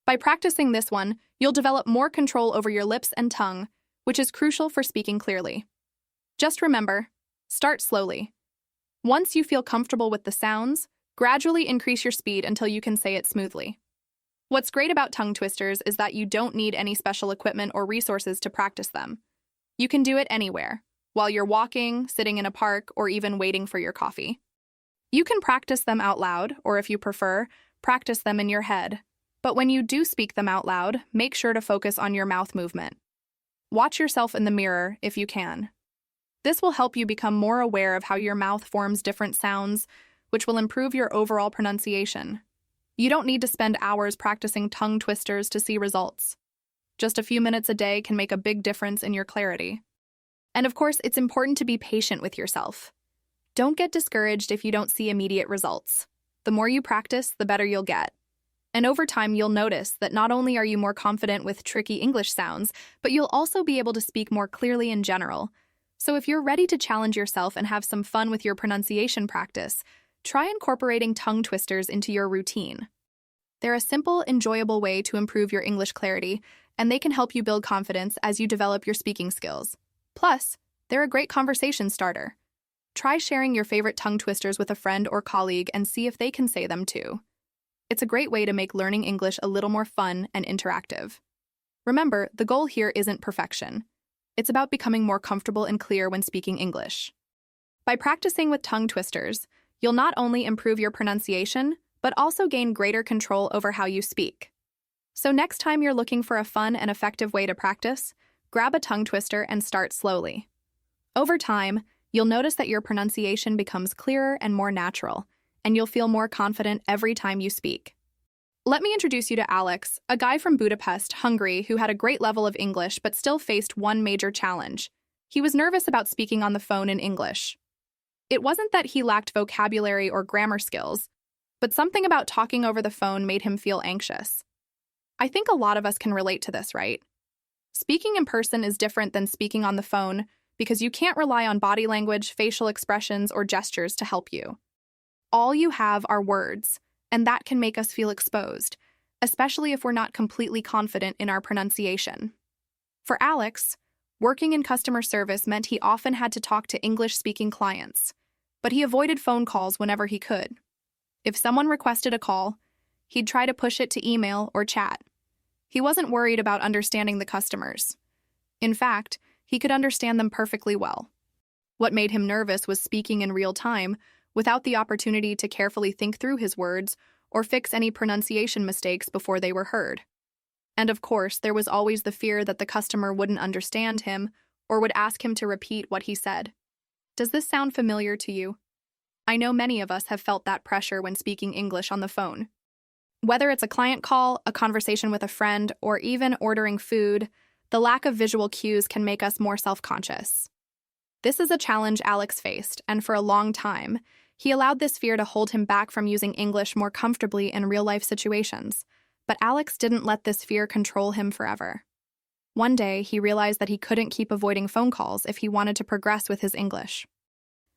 By practicing this one, you'll develop more control over your lips and tongue, which is crucial for speaking clearly. Just remember, start slowly. Once you feel comfortable with the sounds, gradually increase your speed until you can say it smoothly. What's great about tongue twisters is that you don't need any special equipment or resources to practice them. You can do it anywhere, while you're walking, sitting in a park, or even waiting for your coffee. You can practice them out loud, or if you prefer, practice them in your head. But when you do speak them out loud, make sure to focus on your mouth movement. Watch yourself in the mirror if you can. This will help you become more aware of how your mouth forms different sounds, which will improve your overall pronunciation. You don't need to spend hours practicing tongue twisters to see results. Just a few minutes a day can make a big difference in your clarity. And of course, it's important to be patient with yourself. Don't get discouraged if you don't see immediate results. The more you practice, the better you'll get. And over time, you'll notice that not only are you more confident with tricky English sounds, but you'll also be able to speak more clearly in general. So if you're ready to challenge yourself and have some fun with your pronunciation practice, try incorporating tongue twisters into your routine. They're a simple, enjoyable way to improve your English clarity, and they can help you build confidence as you develop your speaking skills. Plus, they're a great conversation starter. Try sharing your favorite tongue twisters with a friend or colleague and see if they can say them too. It's a great way to make learning English a little more fun and interactive. Remember, the goal here isn't perfection. It's about becoming more comfortable and clear when speaking English. By practicing with tongue twisters, you'll not only improve your pronunciation, but also gain greater control over how you speak. So next time you're looking for a fun and effective way to practice, grab a tongue twister and start slowly. Over time, you'll notice that your pronunciation becomes clearer and more natural, and you'll feel more confident every time you speak. Let me introduce you to Alex, a guy from Budapest, Hungary, who had a great level of English but still faced one major challenge. He was nervous about speaking on the phone in English. It wasn't that he lacked vocabulary or grammar skills, but something about talking over the phone made him feel anxious. I think a lot of us can relate to this, right? Speaking in person is different than speaking on the phone because you can't rely on body language, facial expressions, or gestures to help you. All you have are words, and that can make us feel exposed, especially if we're not completely confident in our pronunciation. For Alex, working in customer service meant he often had to talk to English-speaking clients, but he avoided phone calls whenever he could. If someone requested a call, he'd try to push it to email or chat. He wasn't worried about understanding the customers. In fact, he could understand them perfectly well. What made him nervous was speaking in real time without the opportunity to carefully think through his words or fix any pronunciation mistakes before they were heard. And of course, there was always the fear that the customer wouldn't understand him or would ask him to repeat what he said. Does this sound familiar to you? I know many of us have felt that pressure when speaking English on the phone. Whether it's a client call, a conversation with a friend, or even ordering food, the lack of visual cues can make us more self-conscious. This is a challenge Alex faced, and for a long time, he allowed this fear to hold him back from using English more comfortably in real-life situations. But Alex didn't let this fear control him forever. One day, he realized that he couldn't keep avoiding phone calls if he wanted to progress with his English.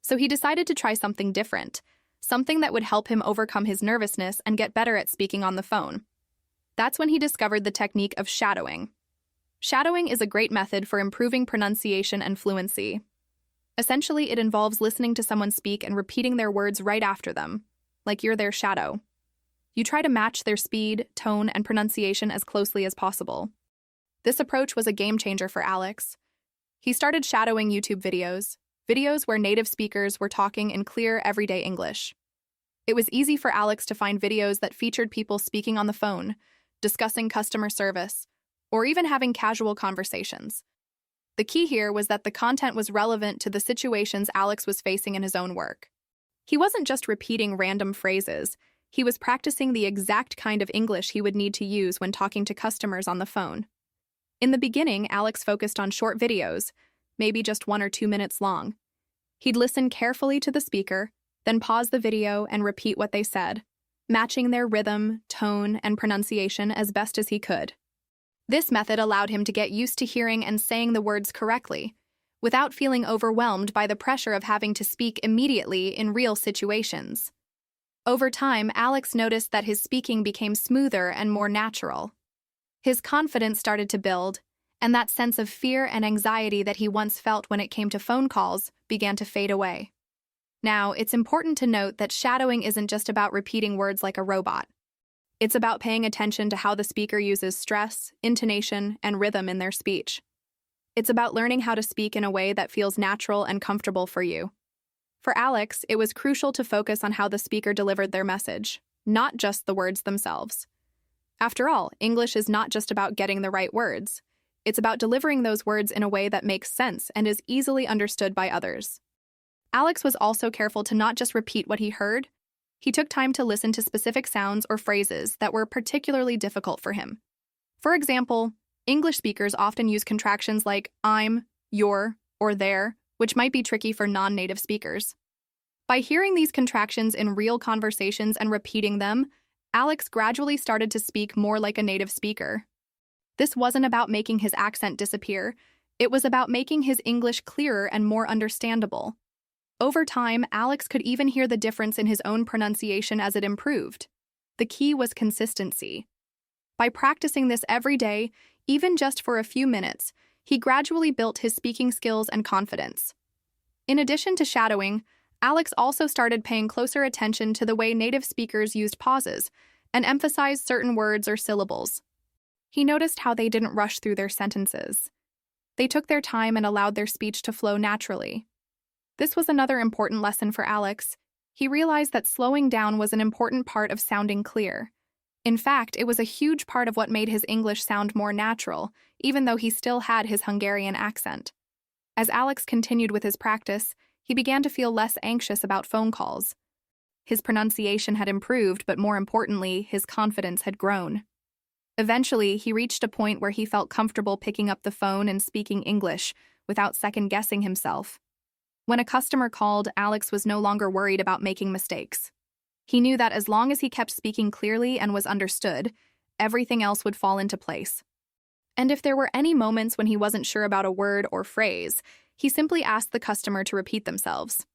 So he decided to try something different, something that would help him overcome his nervousness and get better at speaking on the phone. That's when he discovered the technique of shadowing. Shadowing is a great method for improving pronunciation and fluency. Essentially, it involves listening to someone speak and repeating their words right after them, like you're their shadow. You try to match their speed, tone, and pronunciation as closely as possible. This approach was a game changer for Alex. He started shadowing YouTube videos where native speakers were talking in clear, everyday English. It was easy for Alex to find videos that featured people speaking on the phone, discussing customer service, or even having casual conversations. The key here was that the content was relevant to the situations Alex was facing in his own work. He wasn't just repeating random phrases, he was practicing the exact kind of English he would need to use when talking to customers on the phone. In the beginning, Alex focused on short videos, maybe just 1 or 2 minutes long. He'd listen carefully to the speaker, then pause the video and repeat what they said, matching their rhythm, tone, and pronunciation as best as he could. This method allowed him to get used to hearing and saying the words correctly, without feeling overwhelmed by the pressure of having to speak immediately in real situations. Over time, Alex noticed that his speaking became smoother and more natural. His confidence started to build, and that sense of fear and anxiety that he once felt when it came to phone calls began to fade away. Now, it's important to note that shadowing isn't just about repeating words like a robot. It's about paying attention to how the speaker uses stress, intonation, and rhythm in their speech. It's about learning how to speak in a way that feels natural and comfortable for you. For Alex, it was crucial to focus on how the speaker delivered their message, not just the words themselves. After all, English is not just about getting the right words. It's about delivering those words in a way that makes sense and is easily understood by others. Alex was also careful to not just repeat what he heard. He took time to listen to specific sounds or phrases that were particularly difficult for him. For example, English speakers often use contractions like I'm, your, or there, which might be tricky for non-native speakers. By hearing these contractions in real conversations and repeating them, Alex gradually started to speak more like a native speaker. This wasn't about making his accent disappear, it was about making his English clearer and more understandable. Over time, Alex could even hear the difference in his own pronunciation as it improved. The key was consistency. By practicing this every day, even just for a few minutes, he gradually built his speaking skills and confidence. In addition to shadowing, Alex also started paying closer attention to the way native speakers used pauses and emphasized certain words or syllables. He noticed how they didn't rush through their sentences. They took their time and allowed their speech to flow naturally. This was another important lesson for Alex. He realized that slowing down was an important part of sounding clear. In fact, it was a huge part of what made his English sound more natural, even though he still had his Hungarian accent. As Alex continued with his practice, he began to feel less anxious about phone calls. His pronunciation had improved, but more importantly, his confidence had grown. Eventually, he reached a point where he felt comfortable picking up the phone and speaking English without second-guessing himself. When a customer called, Alex was no longer worried about making mistakes. He knew that as long as he kept speaking clearly and was understood, everything else would fall into place. And if there were any moments when he wasn't sure about a word or phrase, he simply asked the customer to repeat themselves.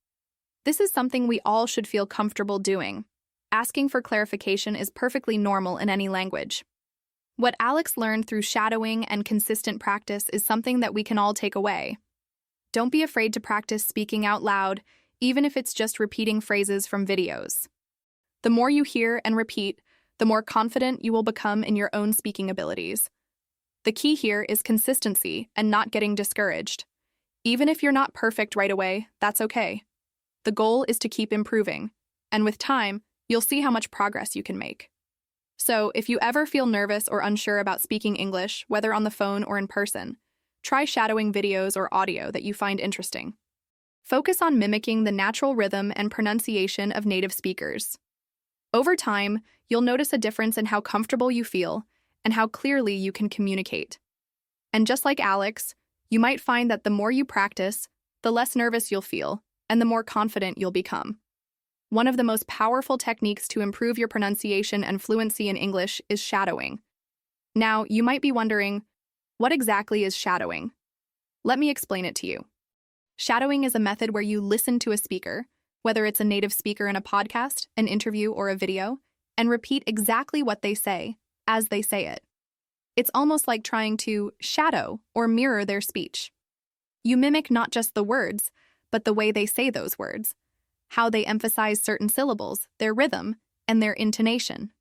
This is something we all should feel comfortable doing. Asking for clarification is perfectly normal in any language. What Alex learned through shadowing and consistent practice is something that we can all take away. Don't be afraid to practice speaking out loud, even if it's just repeating phrases from videos. The more you hear and repeat, the more confident you will become in your own speaking abilities. The key here is consistency and not getting discouraged. Even if you're not perfect right away, that's okay. The goal is to keep improving, and with time, you'll see how much progress you can make. So, if you ever feel nervous or unsure about speaking English, whether on the phone or in person, try shadowing videos or audio that you find interesting. Focus on mimicking the natural rhythm and pronunciation of native speakers. Over time, you'll notice a difference in how comfortable you feel and how clearly you can communicate. And just like Alex, you might find that the more you practice, the less nervous you'll feel, and the more confident you'll become. One of the most powerful techniques to improve your pronunciation and fluency in English is shadowing. Now, you might be wondering, what exactly is shadowing? Let me explain it to you. Shadowing is a method where you listen to a speaker, whether it's a native speaker in a podcast, an interview, or a video, and repeat exactly what they say, as they say it. It's almost like trying to shadow or mirror their speech. You mimic not just the words, but the way they say those words, how they emphasize certain syllables, their rhythm, and their intonation.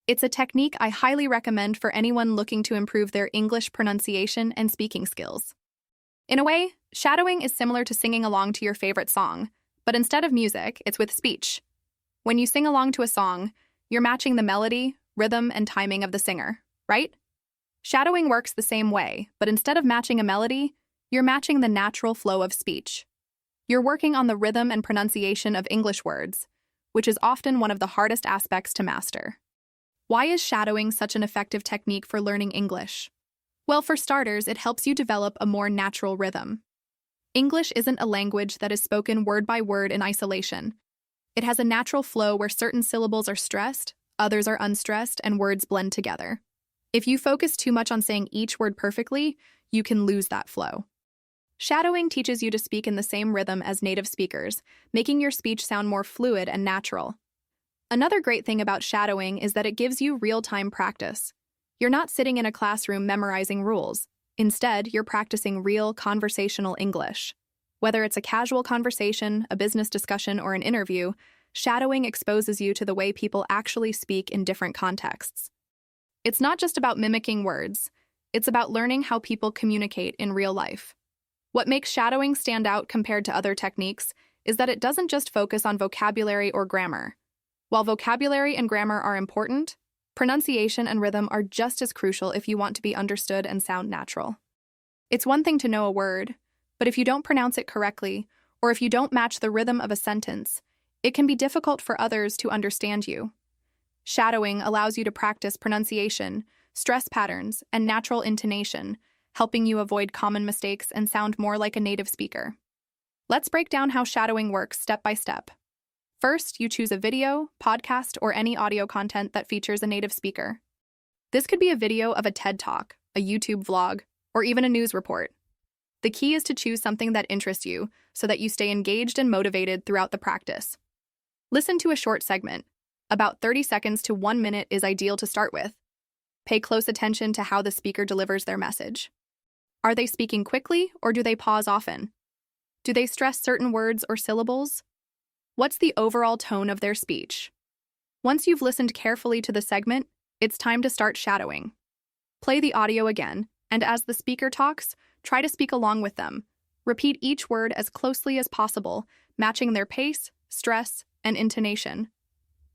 It's a technique I highly recommend for anyone looking to improve their English pronunciation and speaking skills. In a way, shadowing is similar to singing along to your favorite song, but instead of music, it's with speech. When you sing along to a song, you're matching the melody, rhythm, and timing of the singer, right? Shadowing works the same way, but instead of matching a melody, you're matching the natural flow of speech. You're working on the rhythm and pronunciation of English words, which is often one of the hardest aspects to master. Why is shadowing such an effective technique for learning English? Well, for starters, it helps you develop a more natural rhythm. English isn't a language that is spoken word by word in isolation. It has a natural flow where certain syllables are stressed, others are unstressed, and words blend together. If you focus too much on saying each word perfectly, you can lose that flow. Shadowing teaches you to speak in the same rhythm as native speakers, making your speech sound more fluid and natural. Another great thing about shadowing is that it gives you real-time practice. You're not sitting in a classroom memorizing rules. Instead, you're practicing real conversational English. Whether it's a casual conversation, a business discussion, or an interview, shadowing exposes you to the way people actually speak in different contexts. It's not just about mimicking words. It's about learning how people communicate in real life. What makes shadowing stand out compared to other techniques is that it doesn't just focus on vocabulary or grammar. While vocabulary and grammar are important, pronunciation and rhythm are just as crucial if you want to be understood and sound natural. It's one thing to know a word, but if you don't pronounce it correctly, or if you don't match the rhythm of a sentence, it can be difficult for others to understand you. Shadowing allows you to practice pronunciation, stress patterns, and natural intonation, helping you avoid common mistakes and sound more like a native speaker. Let's break down how shadowing works step by step. First, you choose a video, podcast, or any audio content that features a native speaker. This could be a video of a TED Talk, a YouTube vlog, or even a news report. The key is to choose something that interests you so that you stay engaged and motivated throughout the practice. Listen to a short segment. About 30 seconds to 1 minute is ideal to start with. Pay close attention to how the speaker delivers their message. Are they speaking quickly or do they pause often? Do they stress certain words or syllables? What's the overall tone of their speech? Once you've listened carefully to the segment, it's time to start shadowing. Play the audio again, and as the speaker talks, try to speak along with them. Repeat each word as closely as possible, matching their pace, stress, and intonation.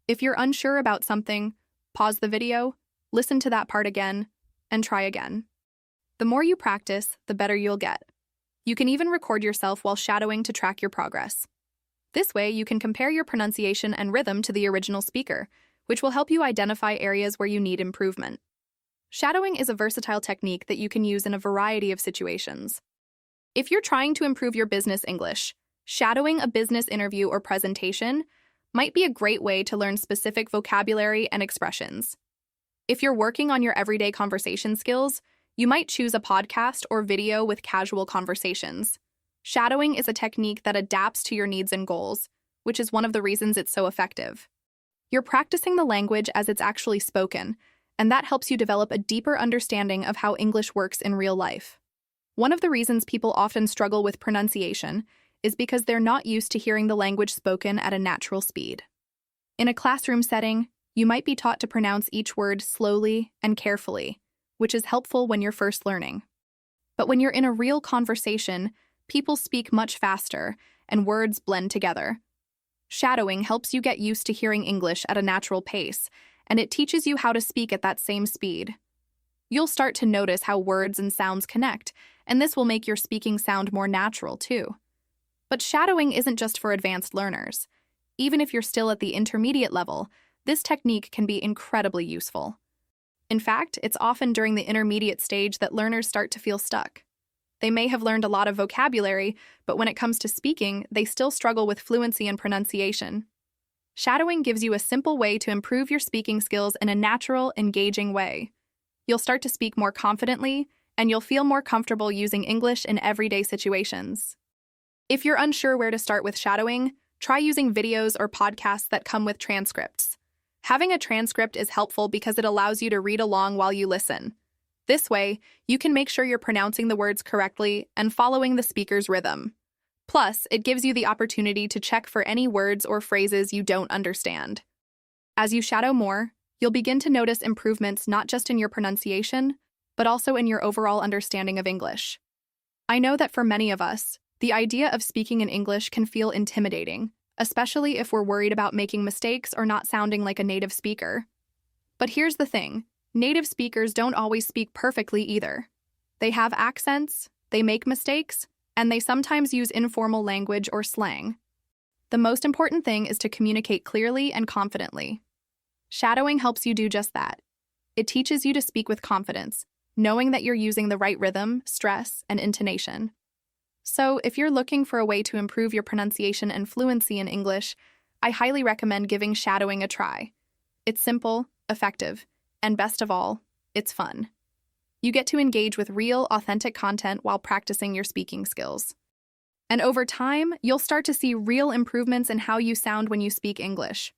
If you're unsure about something, pause the video, listen to that part again, and try again. The more you practice, the better you'll get. You can even record yourself while shadowing to track your progress. This way, you can compare your pronunciation and rhythm to the original speaker, which will help you identify areas where you need improvement. Shadowing is a versatile technique that you can use in a variety of situations. If you're trying to improve your business English, shadowing a business interview or presentation might be a great way to learn specific vocabulary and expressions. If you're working on your everyday conversation skills, you might choose a podcast or video with casual conversations. Shadowing is a technique that adapts to your needs and goals, which is one of the reasons it's so effective. You're practicing the language as it's actually spoken, and that helps you develop a deeper understanding of how English works in real life. One of the reasons people often struggle with pronunciation is because they're not used to hearing the language spoken at a natural speed. In a classroom setting, you might be taught to pronounce each word slowly and carefully, which is helpful when you're first learning. But when you're in a real conversation, people speak much faster and words blend together. Shadowing helps you get used to hearing English at a natural pace, and it teaches you how to speak at that same speed. You'll start to notice how words and sounds connect, and this will make your speaking sound more natural too. But shadowing isn't just for advanced learners. Even if you're still at the intermediate level, this technique can be incredibly useful. In fact, it's often during the intermediate stage that learners start to feel stuck. They may have learned a lot of vocabulary, but when it comes to speaking, they still struggle with fluency and pronunciation. Shadowing gives you a simple way to improve your speaking skills in a natural, engaging way. You'll start to speak more confidently, and you'll feel more comfortable using English in everyday situations. If you're unsure where to start with shadowing, try using videos or podcasts that come with transcripts. Having a transcript is helpful because it allows you to read along while you listen. This way, you can make sure you're pronouncing the words correctly and following the speaker's rhythm. Plus, it gives you the opportunity to check for any words or phrases you don't understand. As you shadow more, you'll begin to notice improvements not just in your pronunciation, but also in your overall understanding of English. I know that for many of us, the idea of speaking in English can feel intimidating, especially if we're worried about making mistakes or not sounding like a native speaker. But here's the thing. Native speakers don't always speak perfectly either. They have accents, they make mistakes, and they sometimes use informal language or slang. The most important thing is to communicate clearly and confidently. Shadowing helps you do just that. It teaches you to speak with confidence, knowing that you're using the right rhythm, stress, and intonation. So, if you're looking for a way to improve your pronunciation and fluency in English, I highly recommend giving shadowing a try. It's simple, effective, and best of all, it's fun. You get to engage with real, authentic content while practicing your speaking skills. And over time, you'll start to see real improvements in how you sound when you speak English.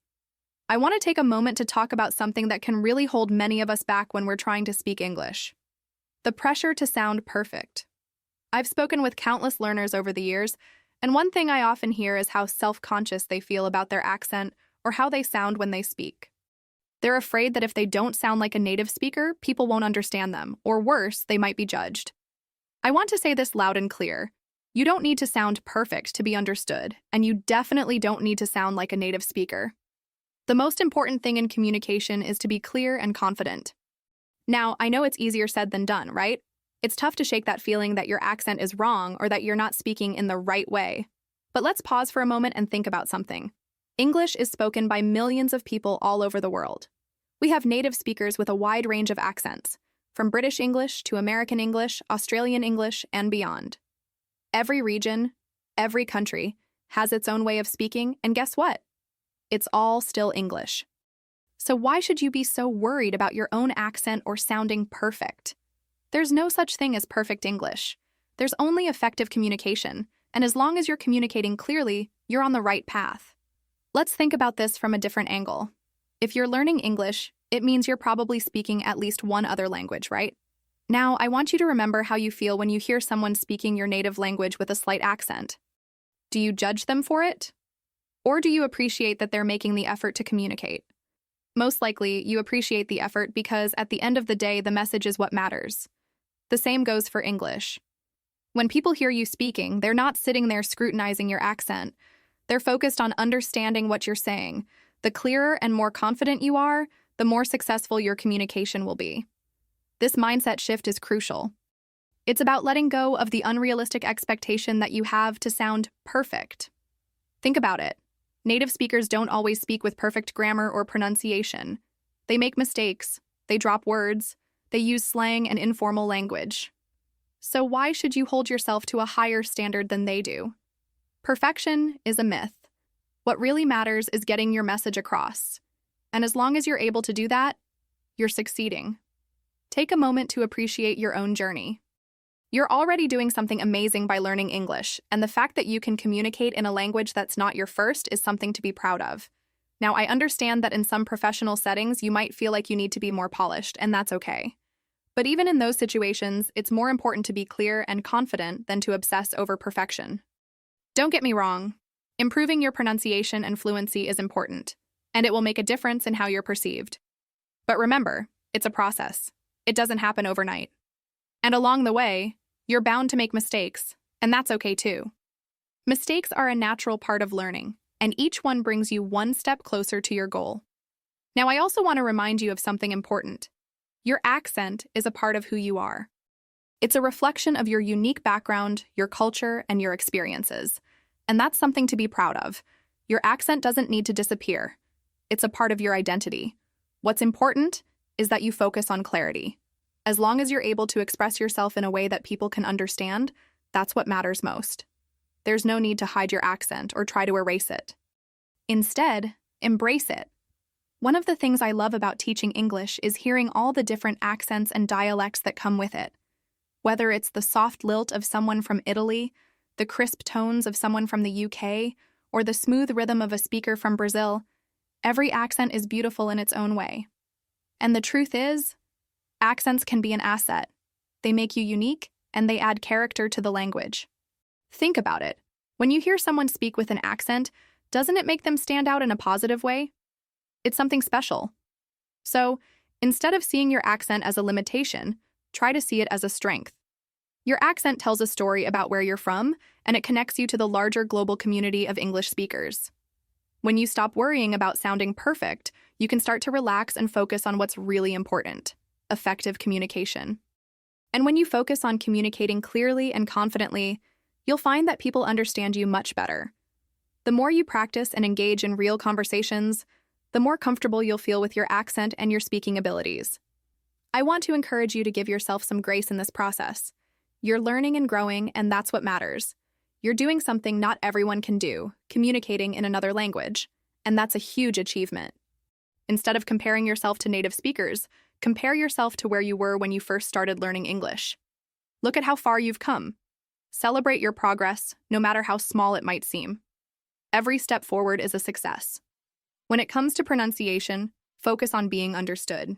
I want to take a moment to talk about something that can really hold many of us back when we're trying to speak English. The pressure to sound perfect. I've spoken with countless learners over the years, and one thing I often hear is how self-conscious they feel about their accent or how they sound when they speak. They're afraid that if they don't sound like a native speaker, people won't understand them, or worse, they might be judged. I want to say this loud and clear. You don't need to sound perfect to be understood, and you definitely don't need to sound like a native speaker. The most important thing in communication is to be clear and confident. Now, I know it's easier said than done, right? It's tough to shake that feeling that your accent is wrong or that you're not speaking in the right way. But let's pause for a moment and think about something. English is spoken by millions of people all over the world. We have native speakers with a wide range of accents, from British English to American English, Australian English, and beyond. Every region, every country, has its own way of speaking, and guess what? It's all still English. So why should you be so worried about your own accent or sounding perfect? There's no such thing as perfect English. There's only effective communication, and as long as you're communicating clearly, you're on the right path. Let's think about this from a different angle. If you're learning English, it means you're probably speaking at least one other language, right? Now, I want you to remember how you feel when you hear someone speaking your native language with a slight accent. Do you judge them for it? Or do you appreciate that they're making the effort to communicate? Most likely, you appreciate the effort because at the end of the day, the message is what matters. The same goes for English. When people hear you speaking, they're not sitting there scrutinizing your accent. They're focused on understanding what you're saying. The clearer and more confident you are, the more successful your communication will be. This mindset shift is crucial. It's about letting go of the unrealistic expectation that you have to sound perfect. Think about it. Native speakers don't always speak with perfect grammar or pronunciation. They make mistakes, they drop words, they use slang and informal language. So why should you hold yourself to a higher standard than they do? Perfection is a myth. What really matters is getting your message across. And as long as you're able to do that, you're succeeding. Take a moment to appreciate your own journey. You're already doing something amazing by learning English, and the fact that you can communicate in a language that's not your first is something to be proud of. Now, I understand that in some professional settings, you might feel like you need to be more polished, and that's okay. But even in those situations, it's more important to be clear and confident than to obsess over perfection. Don't get me wrong. Improving your pronunciation and fluency is important, and it will make a difference in how you're perceived. But remember, it's a process. It doesn't happen overnight. And along the way, you're bound to make mistakes, and that's okay too. Mistakes are a natural part of learning, and each one brings you one step closer to your goal. Now, I also want to remind you of something important. Your accent is a part of who you are. It's a reflection of your unique background, your culture, and your experiences. And that's something to be proud of. Your accent doesn't need to disappear. It's a part of your identity. What's important is that you focus on clarity. As long as you're able to express yourself in a way that people can understand, that's what matters most. There's no need to hide your accent or try to erase it. Instead, embrace it. One of the things I love about teaching English is hearing all the different accents and dialects that come with it. Whether it's the soft lilt of someone from Italy, the crisp tones of someone from the UK, or the smooth rhythm of a speaker from Brazil, every accent is beautiful in its own way. And the truth is, accents can be an asset. They make you unique, and they add character to the language. Think about it. When you hear someone speak with an accent, doesn't it make them stand out in a positive way? It's something special. So, instead of seeing your accent as a limitation, try to see it as a strength. Your accent tells a story about where you're from, and it connects you to the larger global community of English speakers. When you stop worrying about sounding perfect, you can start to relax and focus on what's really important: effective communication. And when you focus on communicating clearly and confidently, you'll find that people understand you much better. The more you practice and engage in real conversations, the more comfortable you'll feel with your accent and your speaking abilities. I want to encourage you to give yourself some grace in this process. You're learning and growing, and that's what matters. You're doing something not everyone can do, communicating in another language, and that's a huge achievement. Instead of comparing yourself to native speakers, compare yourself to where you were when you first started learning English. Look at how far you've come. Celebrate your progress, no matter how small it might seem. Every step forward is a success. When it comes to pronunciation, focus on being understood.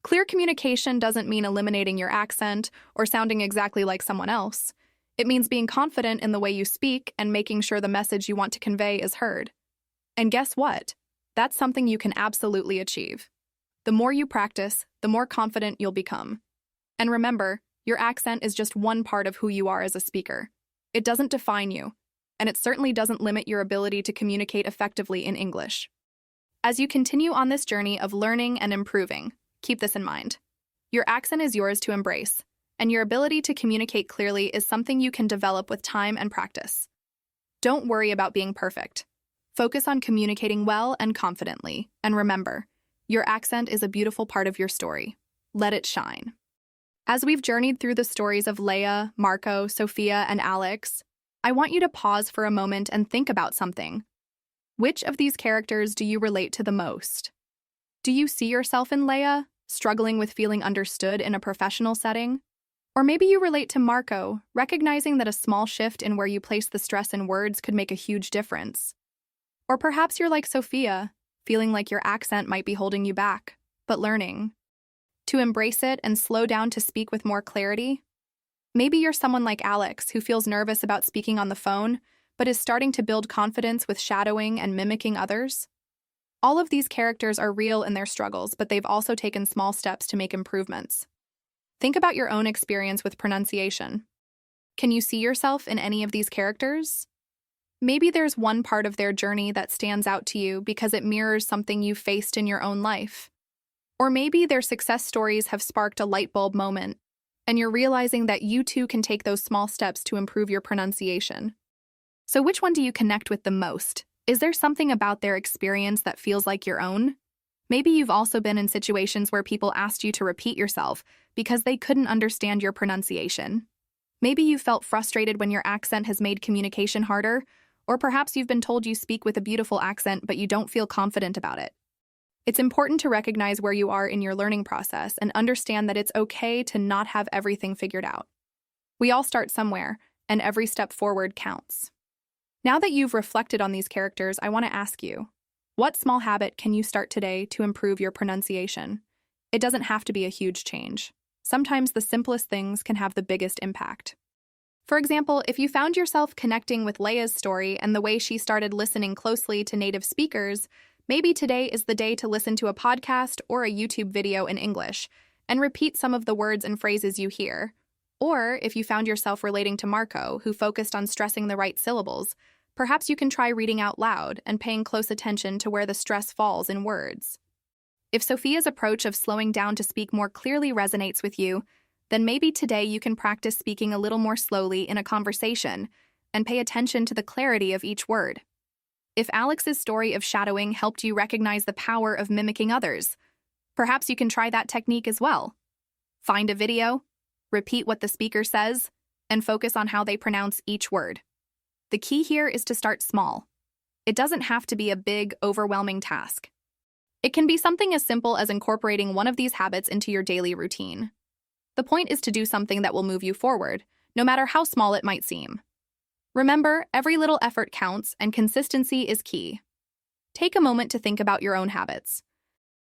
Clear communication doesn't mean eliminating your accent or sounding exactly like someone else. It means being confident in the way you speak and making sure the message you want to convey is heard. And guess what? That's something you can absolutely achieve. The more you practice, the more confident you'll become. And remember, your accent is just one part of who you are as a speaker. It doesn't define you, and it certainly doesn't limit your ability to communicate effectively in English. As you continue on this journey of learning and improving, keep this in mind. Your accent is yours to embrace, and your ability to communicate clearly is something you can develop with time and practice. Don't worry about being perfect. Focus on communicating well and confidently, and remember, your accent is a beautiful part of your story. Let it shine. As we've journeyed through the stories of Leia, Marco, Sophia, and Alex, I want you to pause for a moment and think about something. Which of these characters do you relate to the most? Do you see yourself in Leia, struggling with feeling understood in a professional setting? Or maybe you relate to Marco, recognizing that a small shift in where you place the stress in words could make a huge difference. Or perhaps you're like Sophia, feeling like your accent might be holding you back, but learning to embrace it and slow down to speak with more clarity. Maybe you're someone like Alex who feels nervous about speaking on the phone, but is starting to build confidence with shadowing and mimicking others. All of these characters are real in their struggles, but they've also taken small steps to make improvements. Think about your own experience with pronunciation. Can you see yourself in any of these characters? Maybe there's one part of their journey that stands out to you because it mirrors something you've faced in your own life. Or maybe their success stories have sparked a light bulb moment, and you're realizing that you too can take those small steps to improve your pronunciation. So which one do you connect with the most? Is there something about their experience that feels like your own? Maybe you've also been in situations where people asked you to repeat yourself because they couldn't understand your pronunciation. Maybe you felt frustrated when your accent has made communication harder, or perhaps you've been told you speak with a beautiful accent but you don't feel confident about it. It's important to recognize where you are in your learning process and understand that it's okay to not have everything figured out. We all start somewhere, and every step forward counts. Now that you've reflected on these characters, I want to ask you, what small habit can you start today to improve your pronunciation? It doesn't have to be a huge change. Sometimes the simplest things can have the biggest impact. For example, if you found yourself connecting with Leia's story and the way she started listening closely to native speakers, maybe today is the day to listen to a podcast or a YouTube video in English and repeat some of the words and phrases you hear. Or if you found yourself relating to Marco, who focused on stressing the right syllables, perhaps you can try reading out loud and paying close attention to where the stress falls in words. If Sophia's approach of slowing down to speak more clearly resonates with you, then maybe today you can practice speaking a little more slowly in a conversation and pay attention to the clarity of each word. If Alex's story of shadowing helped you recognize the power of mimicking others, perhaps you can try that technique as well. Find a video, repeat what the speaker says, and focus on how they pronounce each word. The key here is to start small. It doesn't have to be a big, overwhelming task. It can be something as simple as incorporating one of these habits into your daily routine. The point is to do something that will move you forward, no matter how small it might seem. Remember, every little effort counts, and consistency is key. Take a moment to think about your own habits.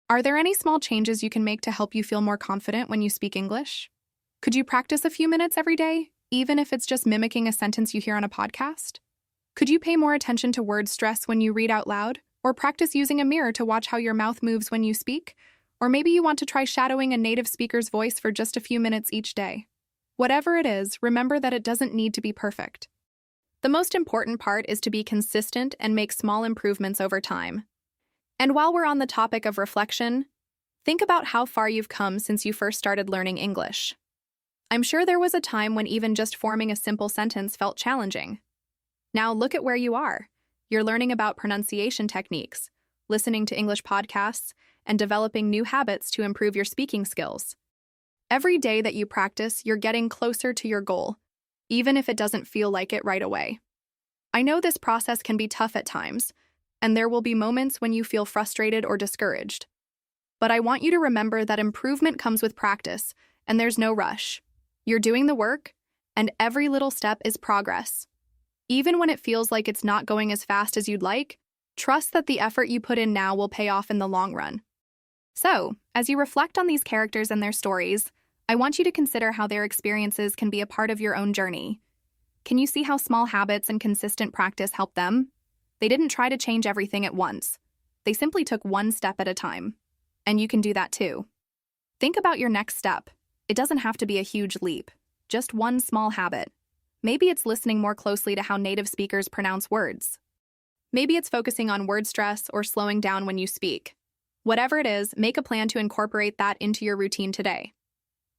Are there any small changes you can make to help you feel more confident when you speak English? Could you practice a few minutes every day, even if it's just mimicking a sentence you hear on a podcast? Could you pay more attention to word stress when you read out loud, or practice using a mirror to watch how your mouth moves when you speak? Or maybe you want to try shadowing a native speaker's voice for just a few minutes each day. Whatever it is, remember that it doesn't need to be perfect. The most important part is to be consistent and make small improvements over time. And while we're on the topic of reflection, think about how far you've come since you first started learning English. I'm sure there was a time when even just forming a simple sentence felt challenging. Now look at where you are. You're learning about pronunciation techniques, listening to English podcasts, and developing new habits to improve your speaking skills. Every day that you practice, you're getting closer to your goal, even if it doesn't feel like it right away. I know this process can be tough at times, and there will be moments when you feel frustrated or discouraged. But I want you to remember that improvement comes with practice, and there's no rush. You're doing the work, and every little step is progress. Even when it feels like it's not going as fast as you'd like, trust that the effort you put in now will pay off in the long run. So, as you reflect on these characters and their stories, I want you to consider how their experiences can be a part of your own journey. Can you see how small habits and consistent practice help them? They didn't try to change everything at once. They simply took one step at a time. And you can do that too. Think about your next step. It doesn't have to be a huge leap, just one small habit. Maybe it's listening more closely to how native speakers pronounce words. Maybe it's focusing on word stress or slowing down when you speak. Whatever it is, make a plan to incorporate that into your routine today.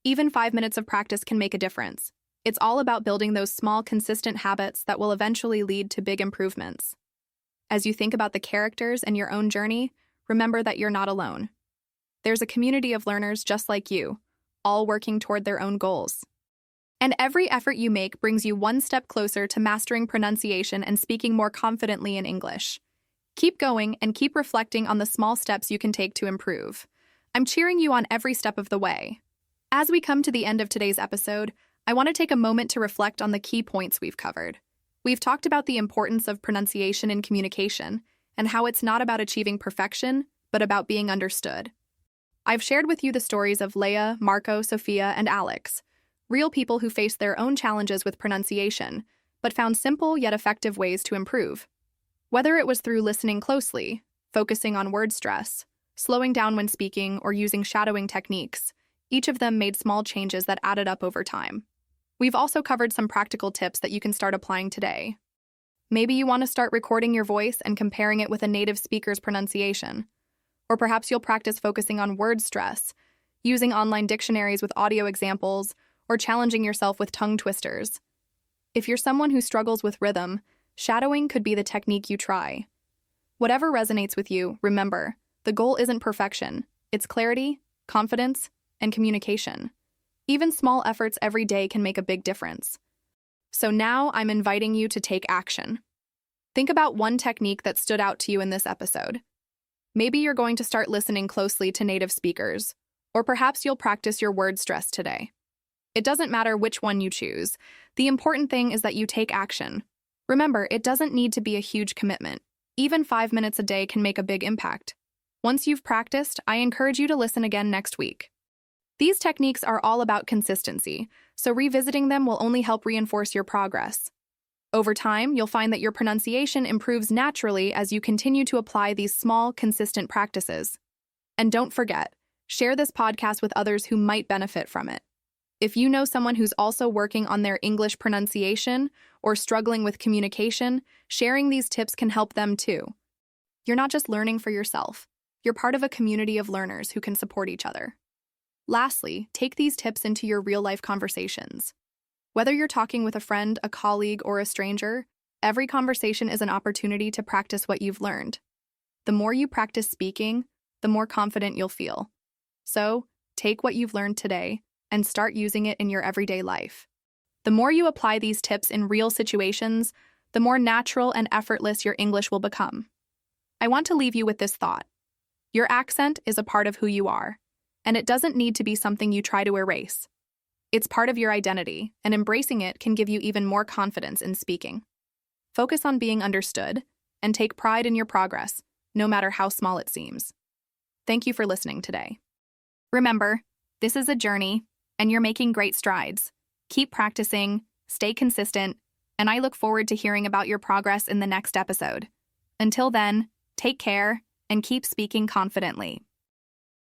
Even 5 minutes of practice can make a difference. It's all about building those small, consistent habits that will eventually lead to big improvements. As you think about the characters and your own journey, remember that you're not alone. There's a community of learners just like you, all working toward their own goals. And every effort you make brings you one step closer to mastering pronunciation and speaking more confidently in English. Keep going and keep reflecting on the small steps you can take to improve. I'm cheering you on every step of the way. As we come to the end of today's episode, I want to take a moment to reflect on the key points we've covered. We've talked about the importance of pronunciation in communication and how it's not about achieving perfection, but about being understood. I've shared with you the stories of Leia, Marco, Sophia, and Alex, real people who faced their own challenges with pronunciation, but found simple yet effective ways to improve. Whether it was through listening closely, focusing on word stress, slowing down when speaking, or using shadowing techniques, each of them made small changes that added up over time. We've also covered some practical tips that you can start applying today. Maybe you want to start recording your voice and comparing it with a native speaker's pronunciation. Or perhaps you'll practice focusing on word stress, using online dictionaries with audio examples, or challenging yourself with tongue twisters. If you're someone who struggles with rhythm, shadowing could be the technique you try. Whatever resonates with you, remember, the goal isn't perfection. It's clarity, confidence, and communication. Even small efforts every day can make a big difference. So now I'm inviting you to take action. Think about one technique that stood out to you in this episode. Maybe you're going to start listening closely to native speakers, or perhaps you'll practice your word stress today. It doesn't matter which one you choose. The important thing is that you take action. Remember, it doesn't need to be a huge commitment. Even 5 minutes a day can make a big impact. Once you've practiced, I encourage you to listen again next week. These techniques are all about consistency, so revisiting them will only help reinforce your progress. Over time, you'll find that your pronunciation improves naturally as you continue to apply these small, consistent practices. And don't forget, share this podcast with others who might benefit from it. If you know someone who's also working on their English pronunciation or struggling with communication, sharing these tips can help them too. You're not just learning for yourself. You're part of a community of learners who can support each other. Lastly, take these tips into your real-life conversations. Whether you're talking with a friend, a colleague, or a stranger, every conversation is an opportunity to practice what you've learned. The more you practice speaking, the more confident you'll feel. So, take what you've learned today and start using it in your everyday life. The more you apply these tips in real situations, the more natural and effortless your English will become. I want to leave you with this thought. Your accent is a part of who you are, and it doesn't need to be something you try to erase. It's part of your identity, and embracing it can give you even more confidence in speaking. Focus on being understood, and take pride in your progress, no matter how small it seems. Thank you for listening today. Remember, this is a journey, and you're making great strides. Keep practicing, stay consistent, and I look forward to hearing about your progress in the next episode. Until then, take care and keep speaking confidently.